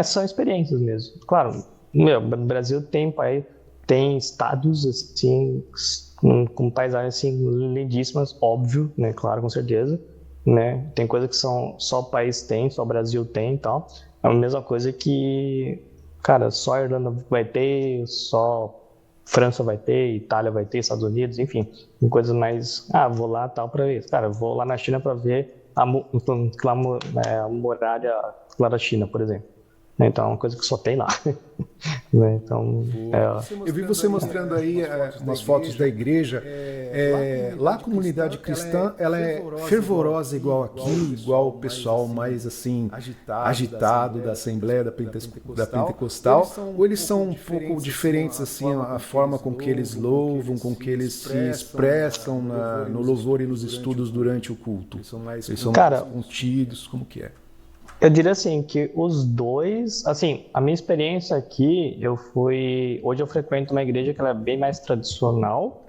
são experiências mesmo. Claro, o Brasil tem estados, assim, com paisagens, assim, lindíssimas, óbvio, né, claro, com certeza, né, tem coisa que só o país tem, só o Brasil tem e tal. É a mesma coisa que, cara, só a Irlanda vai ter, só França vai ter, Itália vai ter, Estados Unidos, enfim, coisas mais, vou lá tal pra ver. Cara, vou lá na China pra ver a muralha lá da China, por exemplo. Então é uma coisa que só tem lá. Então, eu vi você mostrando aí umas fotos da igreja. Lá a comunidade cristã, ela é fervorosa igual aqui, igual o pessoal mais assim agitado da Assembleia da Pentecostal, ou eles são um pouco diferentes assim a forma com que eles louvam, com que eles se expressam no louvor e nos estudos durante o culto? Eles são mais contidos, como que é? Eu diria assim, que os dois, assim, a minha experiência aqui, hoje eu frequento uma igreja que ela é bem mais tradicional,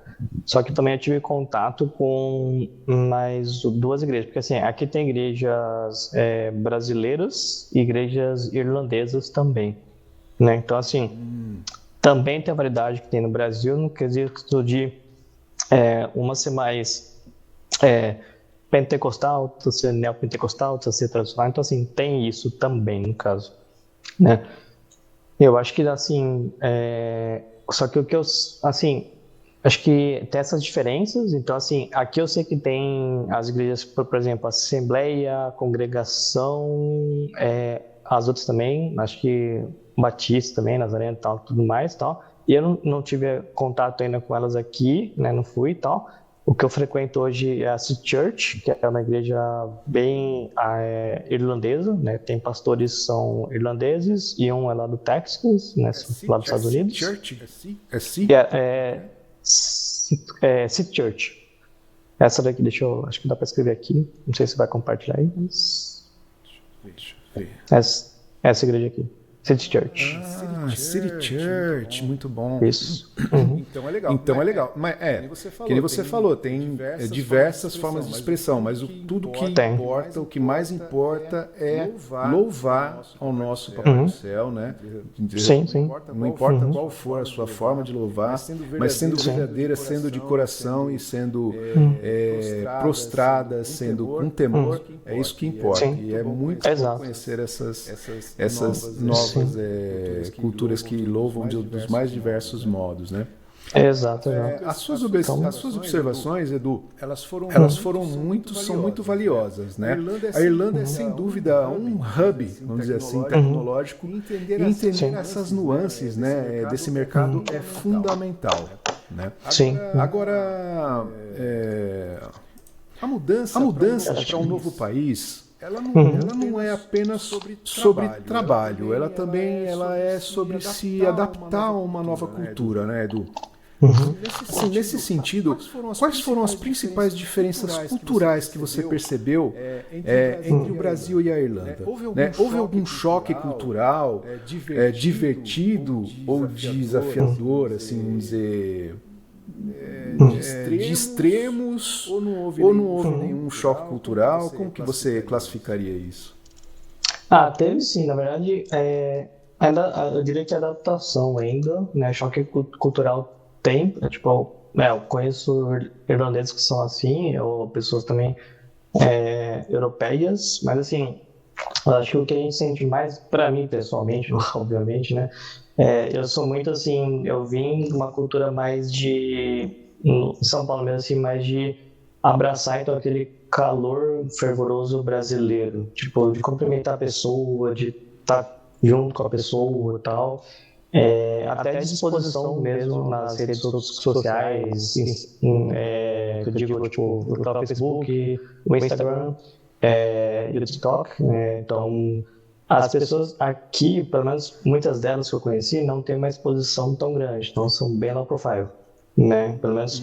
só que também eu tive contato com mais duas igrejas, porque assim, aqui tem igrejas brasileiras e igrejas irlandesas também, né? Então assim, também tem a variedade que tem no Brasil, no quesito de uma ser mais... pentecostal, outra ser neopentecostal, outra ser tradicional, então assim, tem isso também no caso, né? Eu acho que assim, só que o que eu, assim, acho que tem essas diferenças, então assim, aqui eu sei que tem as igrejas, por exemplo, Assembleia, Congregação, as outras também, acho que Batista também, Nazareno e tal, tudo mais e tal, e eu não tive contato ainda com elas aqui, né, não fui e tal. O que eu frequento hoje é a City Church, que é uma igreja bem irlandesa, né? Tem pastores que são irlandeses e um é lá do Texas, né? Lá dos Estados Unidos. City Church. Essa daqui, acho que dá para escrever aqui. Não sei se vai compartilhar aí, mas... Deixa eu ver. Essa igreja aqui. City Church. City Church, muito bom. Isso. Então é legal. Mas que nem você falou, tem diversas formas de expressão, mas tudo que importa, o que mais importa é louvar ao nosso Papai do Céu, né? Sim. Não importa qual for a sua forma de louvar, mas sendo verdadeira, sendo de coração e sendo prostrada, sendo com temor, é isso que importa. E é muito bom conhecer essas novas culturas que louvam dos mais diversos modos, né? Exato. As suas observações, Edu, são muito valiosas, né? A Irlanda é sem dúvida um hub, vamos dizer assim, tecnológico, e entender essas nuances, né, desse mercado é fundamental, né? Sim. Agora, a mudança para um novo país, ela não é apenas sobre trabalho, ela também é sobre se adaptar a uma nova cultura, né, Edu? Nesse sentido, quais foram as principais diferenças culturais que você percebeu entre o Brasil e a Irlanda? Houve algum choque cultural divertido ou desafiador, assim, vamos dizer... de extremos ou não houve nenhum choque cultural? Como que você classificaria isso? Teve sim, na verdade, Eu diria que é adaptação ainda, né? Choque cultural tem, tipo, eu conheço irlandeses que são assim, ou pessoas também europeias, mas assim, eu acho que o que a gente sente mais, pra mim pessoalmente, obviamente, né? Eu sou muito assim, eu vim de uma cultura mais em São Paulo mesmo, assim, mais de abraçar então aquele calor fervoroso brasileiro, tipo, de cumprimentar a pessoa, de estar junto com a pessoa e tal. Até disposição mesmo nas redes sociais, que eu digo, tipo, o próprio Facebook, o Instagram, e o TikTok, né? Então, as pessoas aqui, pelo menos muitas delas que eu conheci, não têm uma exposição tão grande, então são bem low profile, né? Pelo menos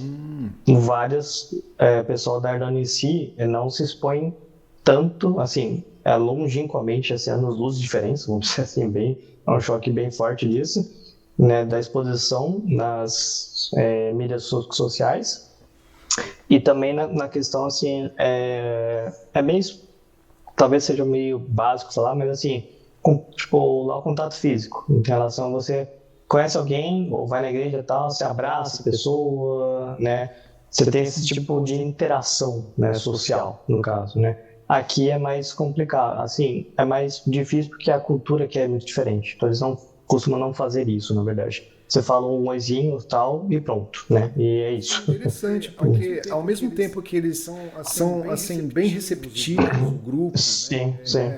várias, pessoal da Irlanda em si não se expõe tanto, assim, longínquamente, assim, anos-luz de diferença, vamos dizer assim, é um choque bem forte disso, né, da exposição nas mídias sociais, e também na questão, assim, meio, talvez seja meio básico falar, mas assim, tipo, lá o contato físico, em relação a você conhece alguém, ou vai na igreja e tal, você abraça a pessoa, né, você tem esse tipo de interação, né, social, no caso, né. Aqui é mais complicado, assim, é mais difícil porque a cultura aqui é muito diferente. Então eles não costumam não fazer isso, na verdade. Você fala um oizinho e tal e pronto, né? E é isso. Interessante, porque ao mesmo tempo que eles são assim, bem receptivos ao grupo, Sim, sim.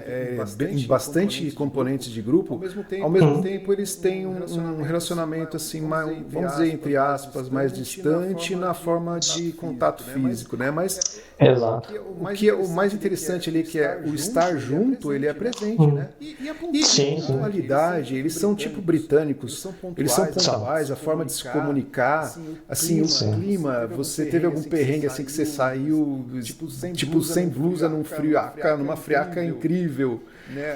Em bastante componentes de grupo, ao mesmo tempo eles têm um relacionamento assim, mais, vamos dizer, entre aspas, mais distante na forma de contato físico, né? Mas Exato. o mais interessante ali, que é o estar junto, ele é presente, né? E a pontualidade, eles são tipo britânicos, eles são pontuais, a forma de se comunicar, assim, o clima, você teve algum perrengue assim que você saiu, tipo, sem blusa numa friaca incrível, né?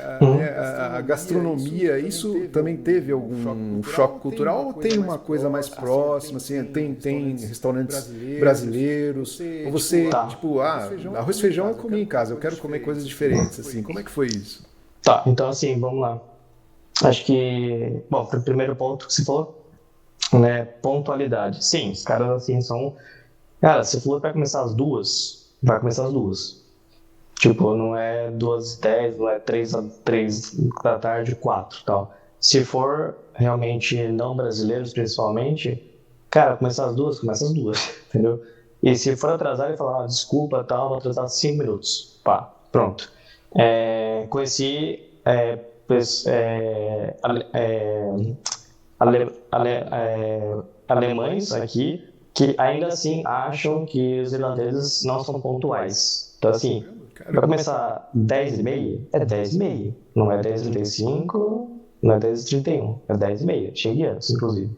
A gastronomia, isso também teve algum choque cultural ou tem uma coisa mais próxima, assim, tem restaurantes brasileiros, ou você, tipo, arroz e feijão eu comi em casa, eu quero comer coisas diferentes, assim, como é que foi isso? Tá, então assim, vamos lá. Acho que, bom, o primeiro ponto que você falou, né, pontualidade. Sim, os caras assim são... Cara, se falou que vai começar às 2, vai começar às 2. Tipo, não é 2h10, não é 3 da tarde, 4 tal. Se for realmente não brasileiros, principalmente, cara, começar às 2, começa às 2, entendeu? E se for atrasar, ele fala, desculpa, tal, vou atrasar 5 minutos. Pá, pronto. Conheci alemães aqui que ainda assim acham que os irlandeses não são pontuais. Então, assim, vai começar 10h30, é 10h30. Não é 10h35, não é 10h31, é 10h30. Cheguei antes, inclusive.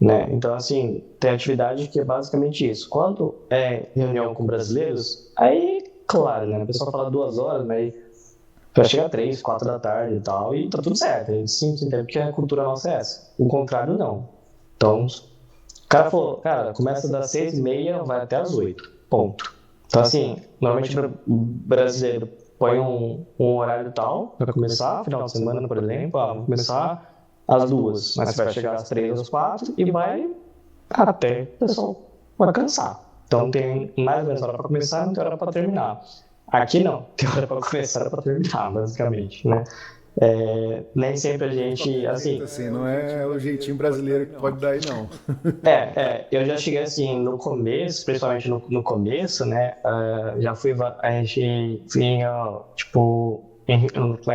Né? Então, assim, tem atividade que é basicamente isso. Quando é reunião com brasileiros, aí, claro, né? O pessoal fala 2 horas, mas vai chegar 3, 4 da tarde e tal, e tá tudo certo. A gente sim entende porque a cultura nossa é essa. O contrário, não. Então, o cara falou, cara, começa das 6h30, vai até às 8. Ponto. Então, assim, normalmente o brasileiro põe um horário tal para começar, final de semana, por exemplo, vamos começar às 2, mas você vai chegar às 3, às 4 e vai até o pessoal vai cansar. Então tem mais ou menos hora para começar e não tem hora para terminar. Aqui não, tem hora para começar e hora para terminar, basicamente, né? Nem sempre a gente, assim... Não é o jeitinho brasileiro que pode dar aí, não. Eu já cheguei, assim, no começo, principalmente no começo, né, já a gente vinha, tipo, em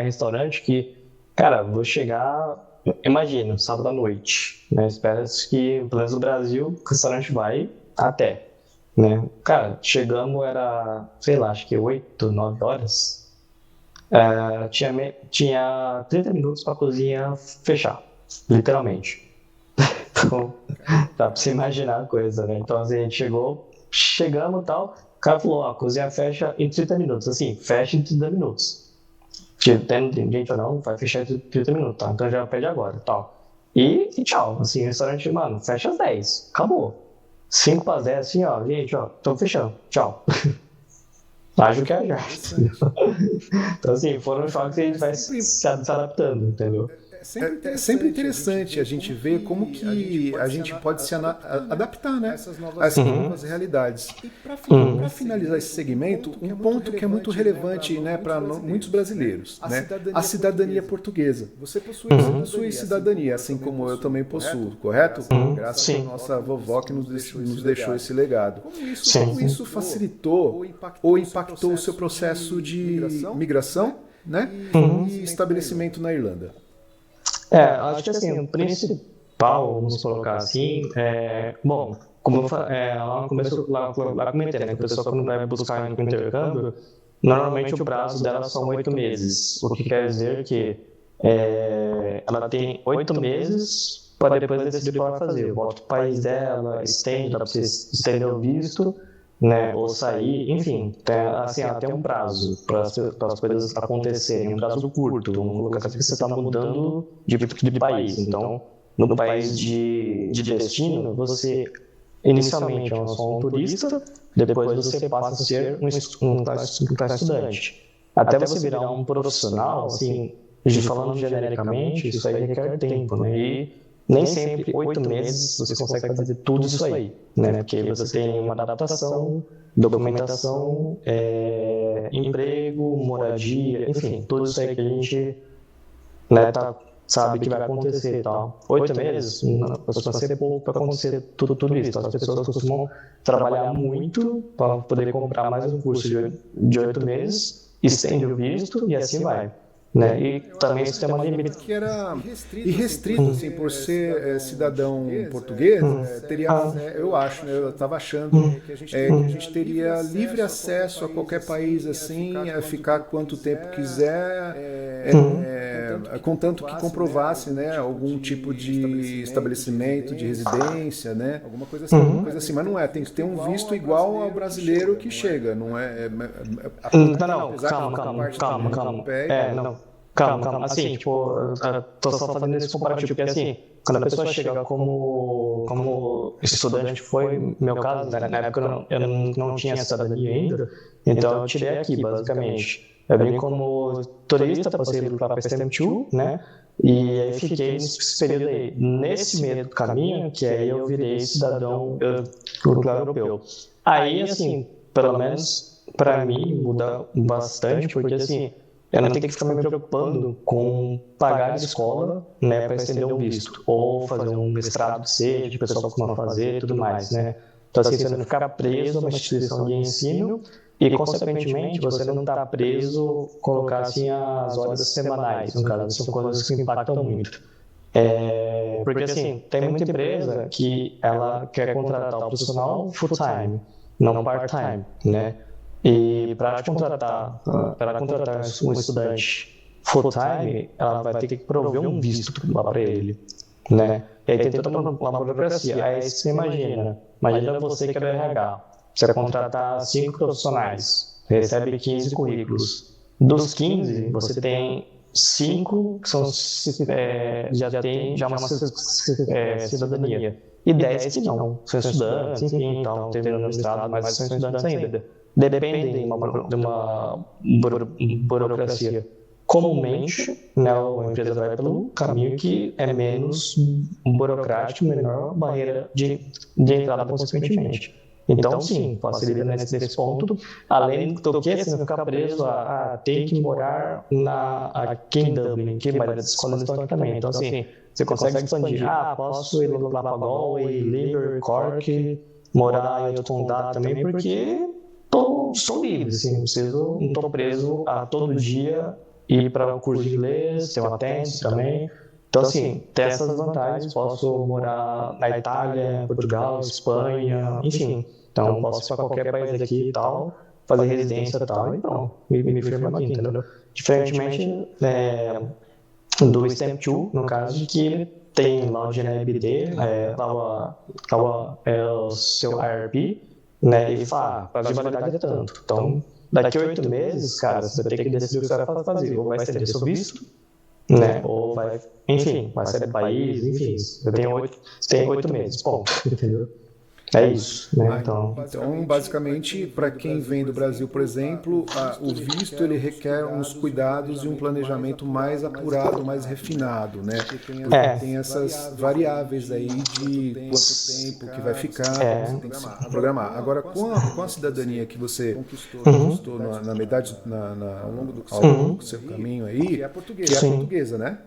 restaurante que, cara, vou chegar, imagina, sábado à noite, né, espera-se que, pelo menos no Brasil, o restaurante vai até, né, cara, chegamos, era, sei lá, acho que 8, 9 horas, tinha 30 minutos para a cozinha fechar, literalmente. Então, dá para você imaginar a coisa, né? Então, assim, a gente chegamos e tal, o cara falou, a cozinha fecha em 30 minutos, assim, fecha em 30 minutos. Tem gente ou não, vai fechar em 30 minutos, tá? Então já pede agora, tal. E tchau, assim, o restaurante, mano, fecha às 10, acabou. 5 para as 10, assim, ó, gente, ó, estamos fechando, tchau. Acho que é já. Então, assim, foram choques que a gente vai se adaptando, entendeu? é sempre interessante a gente ver como que a gente pode se adaptar, né, a essas novas realidades. E para finalizar esse segmento, um ponto que é muito relevante, né, para muitos brasileiros, né, a cidadania portuguesa. Você possui cidadania, assim como eu também possuo, correto? Graças à nossa vovó que nos deixou esse legado. Como isso facilitou ou impactou o seu processo de migração, né, e estabelecimento na Irlanda? Acho que assim, o principal, vamos colocar assim, bom, como lá no começo, lá comentei, né, que a pessoa quando vai buscar um intercâmbio, normalmente o prazo dela são 8 meses, o que quer dizer que ela tem 8 meses para depois decidir o que ela vai fazer, volta para o país dela, estende, dá para você estender o visto, né, ou sair, enfim, assim, ela tem um prazo para as coisas acontecerem, um prazo curto, vamos colocar assim, que você está mudando de país. Então, no país de destino, você inicialmente é só um turista, depois você passa a ser um estudante. Até você virar um profissional, assim, falando genericamente, isso aí requer tempo, né? E nem sempre 8 meses você consegue fazer tudo isso aí, né? Porque você tem uma adaptação, documentação, emprego, moradia, enfim, tudo isso aí que a gente, né, sabe que vai acontecer e tal. 8 meses, costuma ser pouco para acontecer tudo isso. As pessoas costumam trabalhar muito para poder comprar mais um curso de 8 meses, estende o visto e assim vai. Né? E também o sistema limite que era irrestrito, assim, por ser cidadão português, teria, eu acho, né, eu estava achando que a gente teria livre acesso a qualquer país, assim, ficar quanto tempo quiser, contanto que comprovasse, né, algum tipo de estabelecimento, de residência, né, alguma coisa assim, mas não tem que ter um visto igual ao brasileiro que chega, não é? Calma. Assim, tipo, tô só fazendo esse comparativo, porque assim, quando a pessoa chega como estudante, foi meu caso, né? Na época eu não tinha cidadania ainda, então eu tirei aqui, basicamente. Eu vim como turista, passei para Stamp 2, né? E aí fiquei nesse período aí. Nesse meio do caminho, que aí eu virei cidadão europeu. Aí, assim, pelo menos para mim muda bastante, porque assim, eu não tenho que ficar me preocupando com pagar a escola, né, para estender um visto, ou fazer um mestrado C, que o pessoal costuma fazer e tudo mais, né. Então, assim, você não ficar preso a uma instituição de ensino e, consequentemente, você não está preso, colocar assim as horas semanais, no caso, são coisas que impactam muito. Porque, assim, tem muita empresa que ela quer contratar o profissional full-time, não part-time, né. E para contratar um estudante full-time, ela vai ter que prover um visto lá para ele, né? E aí tem toda uma burocracia. Aí você imagina você que é do RH, você vai contratar 5 profissionais, recebe 15 currículos. Dos 15, você tem 5 que são, já tem uma cidadania. E 10 que não, são estudantes, enfim, estão terminando o mestrado, mas são estudantes ainda. Dependem de uma burocracia. Comumente, né, a empresa vai pelo caminho que é menos burocrático, menor barreira de entrada, consequentemente. Então, sim, facilita nesse ponto. Além do que, você não ficar preso a ter que morar aqui em Dublin, que vai das escolas estão aqui também. Então, assim, você consegue expandir. Posso ir lá para Galway, Limerick, Cork, morar em outro condado também, porque sou livre, assim, não estou preso a todo dia ir para o curso de inglês, ter uma TENS também. Então, assim, tem essas vantagens. Posso morar na Itália, Portugal, Espanha, enfim. Então, posso ir para qualquer país aqui e tal, fazer residência e tal, e pronto, me firmo aqui, entendeu? Diferentemente do Stamp 2, no caso, que ele tem lá o GNLBD, lá o seu IRP, né, e fala, prazo de validade é tanto. Então, daqui a 8 meses, cara, você vai ter que decidir o que você vai fazer. Ou vai estender seu visto, né, ou vai, enfim, vai sair do país, enfim. Você tem 8 meses, ponto, entendeu? É isso, né? Então, basicamente, para quem vem do Brasil, por exemplo, o visto ele requer uns cuidados e um planejamento mais apurado, mais refinado, né? Porque tem essas variáveis aí de quanto tempo que vai ficar, você tem que se programar. Agora, com a cidadania que você conquistou na metade, ao longo do seu caminho aí, que é a portuguesa, né?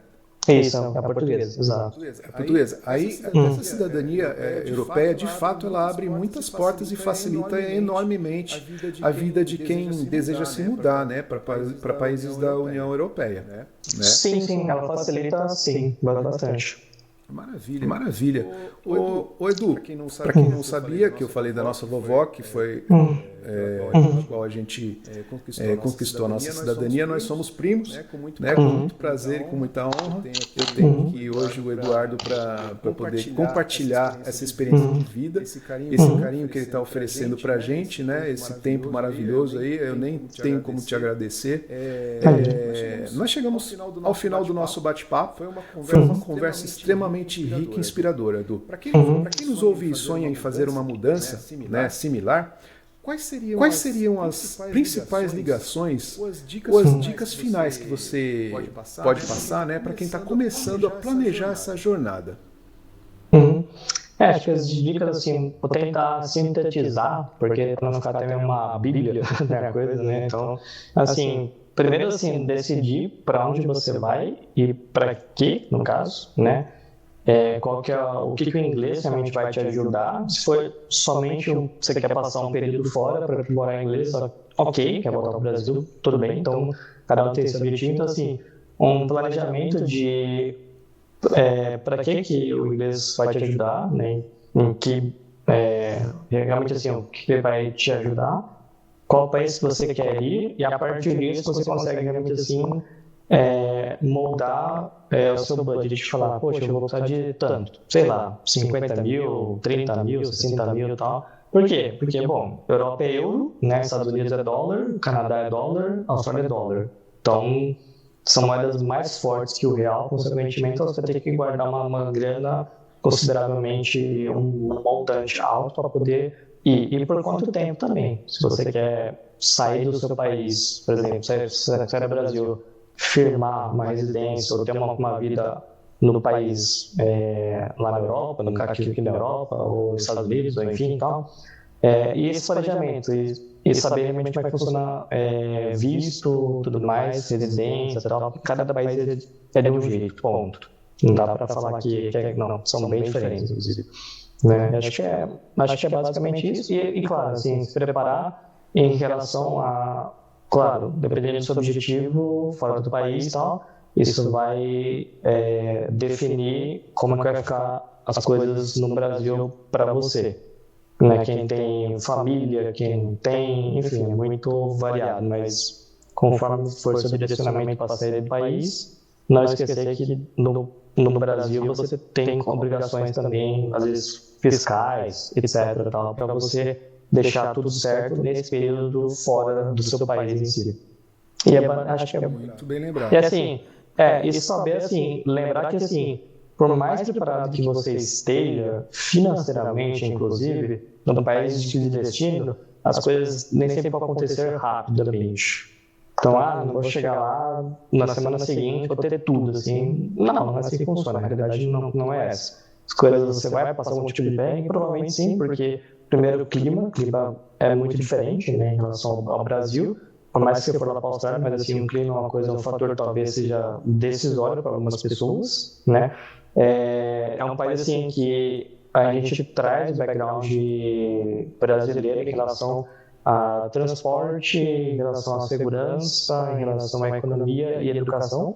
Isso, é a portuguesa, exato. É a portuguesa. Aí, essa cidadania europeia, de fato, ela abre muitas portas e facilita enormemente a vida de quem deseja se mudar, né, para países da União Europeia, né? Sim, ela facilita, sim, bastante. Maravilha. Ô Edu, para quem não sabia, que eu falei da nossa vovó, que foi a qual a gente conquistou a nossa cidadania, nós somos primos, né, com muito prazer e com muita honra. Eu tenho aqui hoje o Eduardo para poder compartilhar essa experiência de vida, esse carinho que ele está oferecendo para a gente, né, esse tempo maravilhoso aí, eu nem tenho como te agradecer. Nós chegamos ao final do nosso bate-papo, foi uma conversa extremamente rica e inspiradora, Edu. Para quem nos ouve e sonha em fazer uma mudança, né, similar, quais seriam as principais ligações ou as dicas finais que você pode passar, né, para quem está começando a planejar essa jornada? Acho que as dicas, assim, vou tentar sintetizar, porque para não ficar também uma bíblia da coisa, né? Então, assim, primeiro, assim, decidir para onde você vai e para quê, no caso, né? O que o inglês realmente vai te ajudar. Se for somente você quer passar um período fora para morar em inglês, ok, quer voltar para o Brasil, tudo bem. Então, cada um tem esse objetivo. Então, assim, um planejamento de para que o inglês vai te ajudar, né? Em que realmente assim, o que vai te ajudar, qual país você quer ir, e a partir disso você consegue realmente assim moldar o seu budget, de falar, poxa, eu vou precisar de tanto, sei lá, 50 mil, 30 mil, 60 mil e tal. Por quê? Porque, bom, Europa é euro, né? Estados Unidos é dólar, Canadá é dólar, Austrália é dólar. Então, são moedas mais fortes que o real, consequentemente, você vai ter que guardar uma grana consideravelmente, um montante alto para poder ir. E por quanto tempo também. Se você quer sair do seu país, por exemplo, sair do Brasil, firmar uma residência ou ter uma vida no país lá na Europa, no caso aqui na Europa, ou nos Estados Unidos, ou enfim e tal. E esse planejamento, e saber realmente como é que funciona visto, tudo mais, residência e tal. Cada país é de um jeito, ponto. Não dá para falar que não, são bem diferentes, inclusive. Né? Acho que é basicamente isso. E claro, assim, se preparar em relação a, claro, dependendo do seu objetivo, fora do país e tal, isso vai definir como que vai ficar as coisas no Brasil para você. Né? Quem tem família, quem não tem, enfim, é muito variado, mas conforme for seu direcionamento para sair do país, não esquecer que no Brasil você tem obrigações também, às vezes fiscais, etc., para você deixar tudo certo nesse período fora do seu país em si. E acho que é muito bem lembrado. E assim, e saber assim, lembrar que assim, por mais preparado que você esteja, financeiramente, inclusive, no país de destino, as coisas nem sempre vão acontecer rapidamente. Então, não vou chegar lá na semana seguinte, vou ter tudo, assim. Não é assim que funciona, na realidade não é essa. As coisas, você vai passar um tipo de perrengue, provavelmente sim, porque, primeiro, o clima é muito diferente, né, em relação ao Brasil. Por mais que você for lá para a Austrália, mas assim, o clima é uma coisa, um fator talvez seja decisório para algumas pessoas, né? É um país assim que a gente traz background brasileiro em relação a transporte, em relação à segurança, em relação à economia e educação,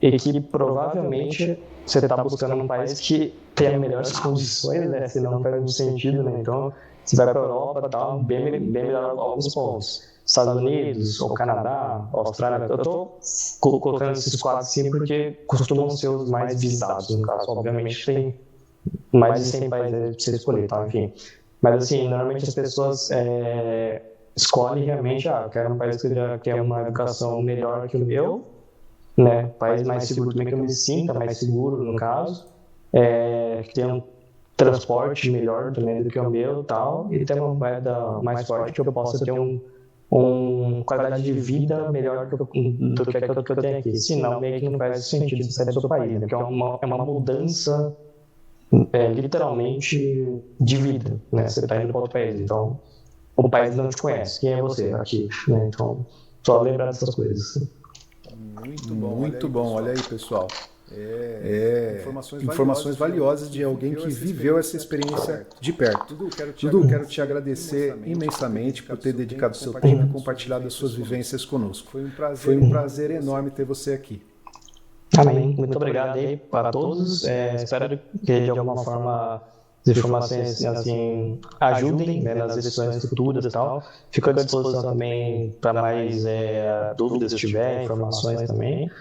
e que provavelmente você está buscando um país que tenha melhores condições, né? Se não faz muito sentido, né? Então, você vai para a Europa, tá bem melhor alguns pontos. Estados Unidos, ou Canadá, ou Austrália, eu estou colocando esses quatro sim porque costumam ser os mais visitados, no caso. Obviamente tem mais de 100 países para você escolher, tá? Enfim. Mas assim, normalmente as pessoas escolhem realmente, eu quero um país que já tenha uma educação melhor que o meu, né? País mais seguro também, que eu me sinta mais seguro, no caso, que tenha transporte melhor também do que o meu e tal, e ter uma moeda mais forte que eu possa ter uma qualidade de vida melhor do que aquilo que eu tenho aqui. Senão, meio que não faz sentido sair do seu país, né? Porque é uma mudança, literalmente, de vida, né? Você está indo para outro país, então o país não te conhece. Quem é você aqui? Né? Então, só lembrar dessas coisas. Muito bom, olha aí, pessoal. Informações valiosas de alguém que viveu essa experiência de perto. Dudu, quero te agradecer imensamente por ter dedicado seu tempo e compartilhado as suas vivências conosco. Foi um prazer enorme ter você aqui. Amém. Muito obrigado aí para todos. Espero que de alguma forma as informações assim ajudem, né, nas eleições futuras e tal. Fico à disposição também para mais dúvidas se tiver, informações também.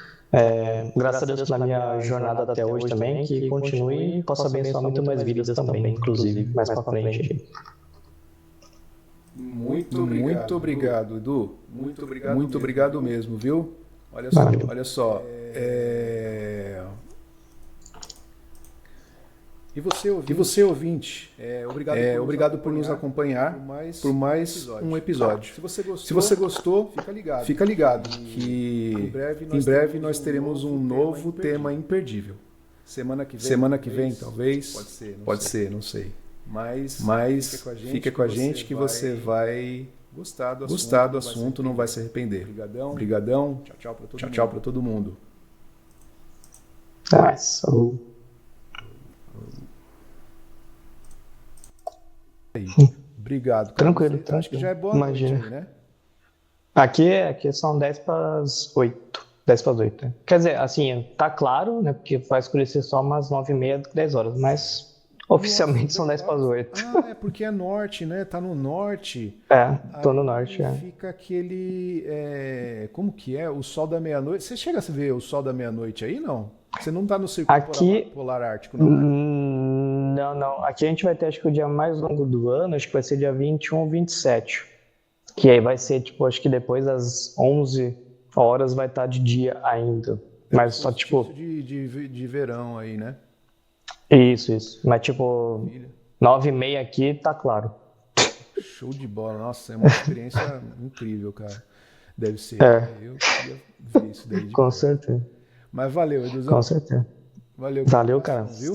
Graças a Deus pela minha jornada até hoje também, que continue e possa abençoar muito mais vidas também, inclusive, mais para frente. Muito obrigado, Edu. Muito obrigado mesmo, viu? Olha só. E você, ouvinte, obrigado por nos acompanhar por mais um episódio. Se você gostou, fica ligado que em breve nós teremos um novo tema imperdível. Semana que vem, talvez. Pode ser, não sei. Mas fica com a gente que você vai gostar do assunto, não vai se arrepender. Obrigadão. Tchau para todo mundo. Obrigado. Cara. Tranquilo. Acho que já é boa noite aí, né? Aqui são 10 para as 8. 10 para as 8. Né? Quer dizer, assim, tá claro, né? Porque vai escurecer só umas 9h30, 10 horas. Mas oficialmente são 10 para as 8. É porque é norte, né? Tá no norte. Tô no norte. Fica aquele... como que é? O sol da meia-noite. Você chega a ver o sol da meia-noite aí, não? Você não tá no círculo polar ártico, não, né? Não. Aqui a gente vai ter, acho que o dia mais longo do ano, acho que vai ser dia 21 ou 27. Que aí vai ser, tipo, acho que depois das 11 horas vai estar de dia ainda. Mas só, tipo... De verão aí, né? Isso. Mas, tipo, 9h30 aqui tá claro. Show de bola. Nossa, é uma experiência incrível, cara. Deve ser. Eu queria ver isso daí. Com certeza. Mas valeu, Eduzão. Com certeza. Valeu, cara. Viu?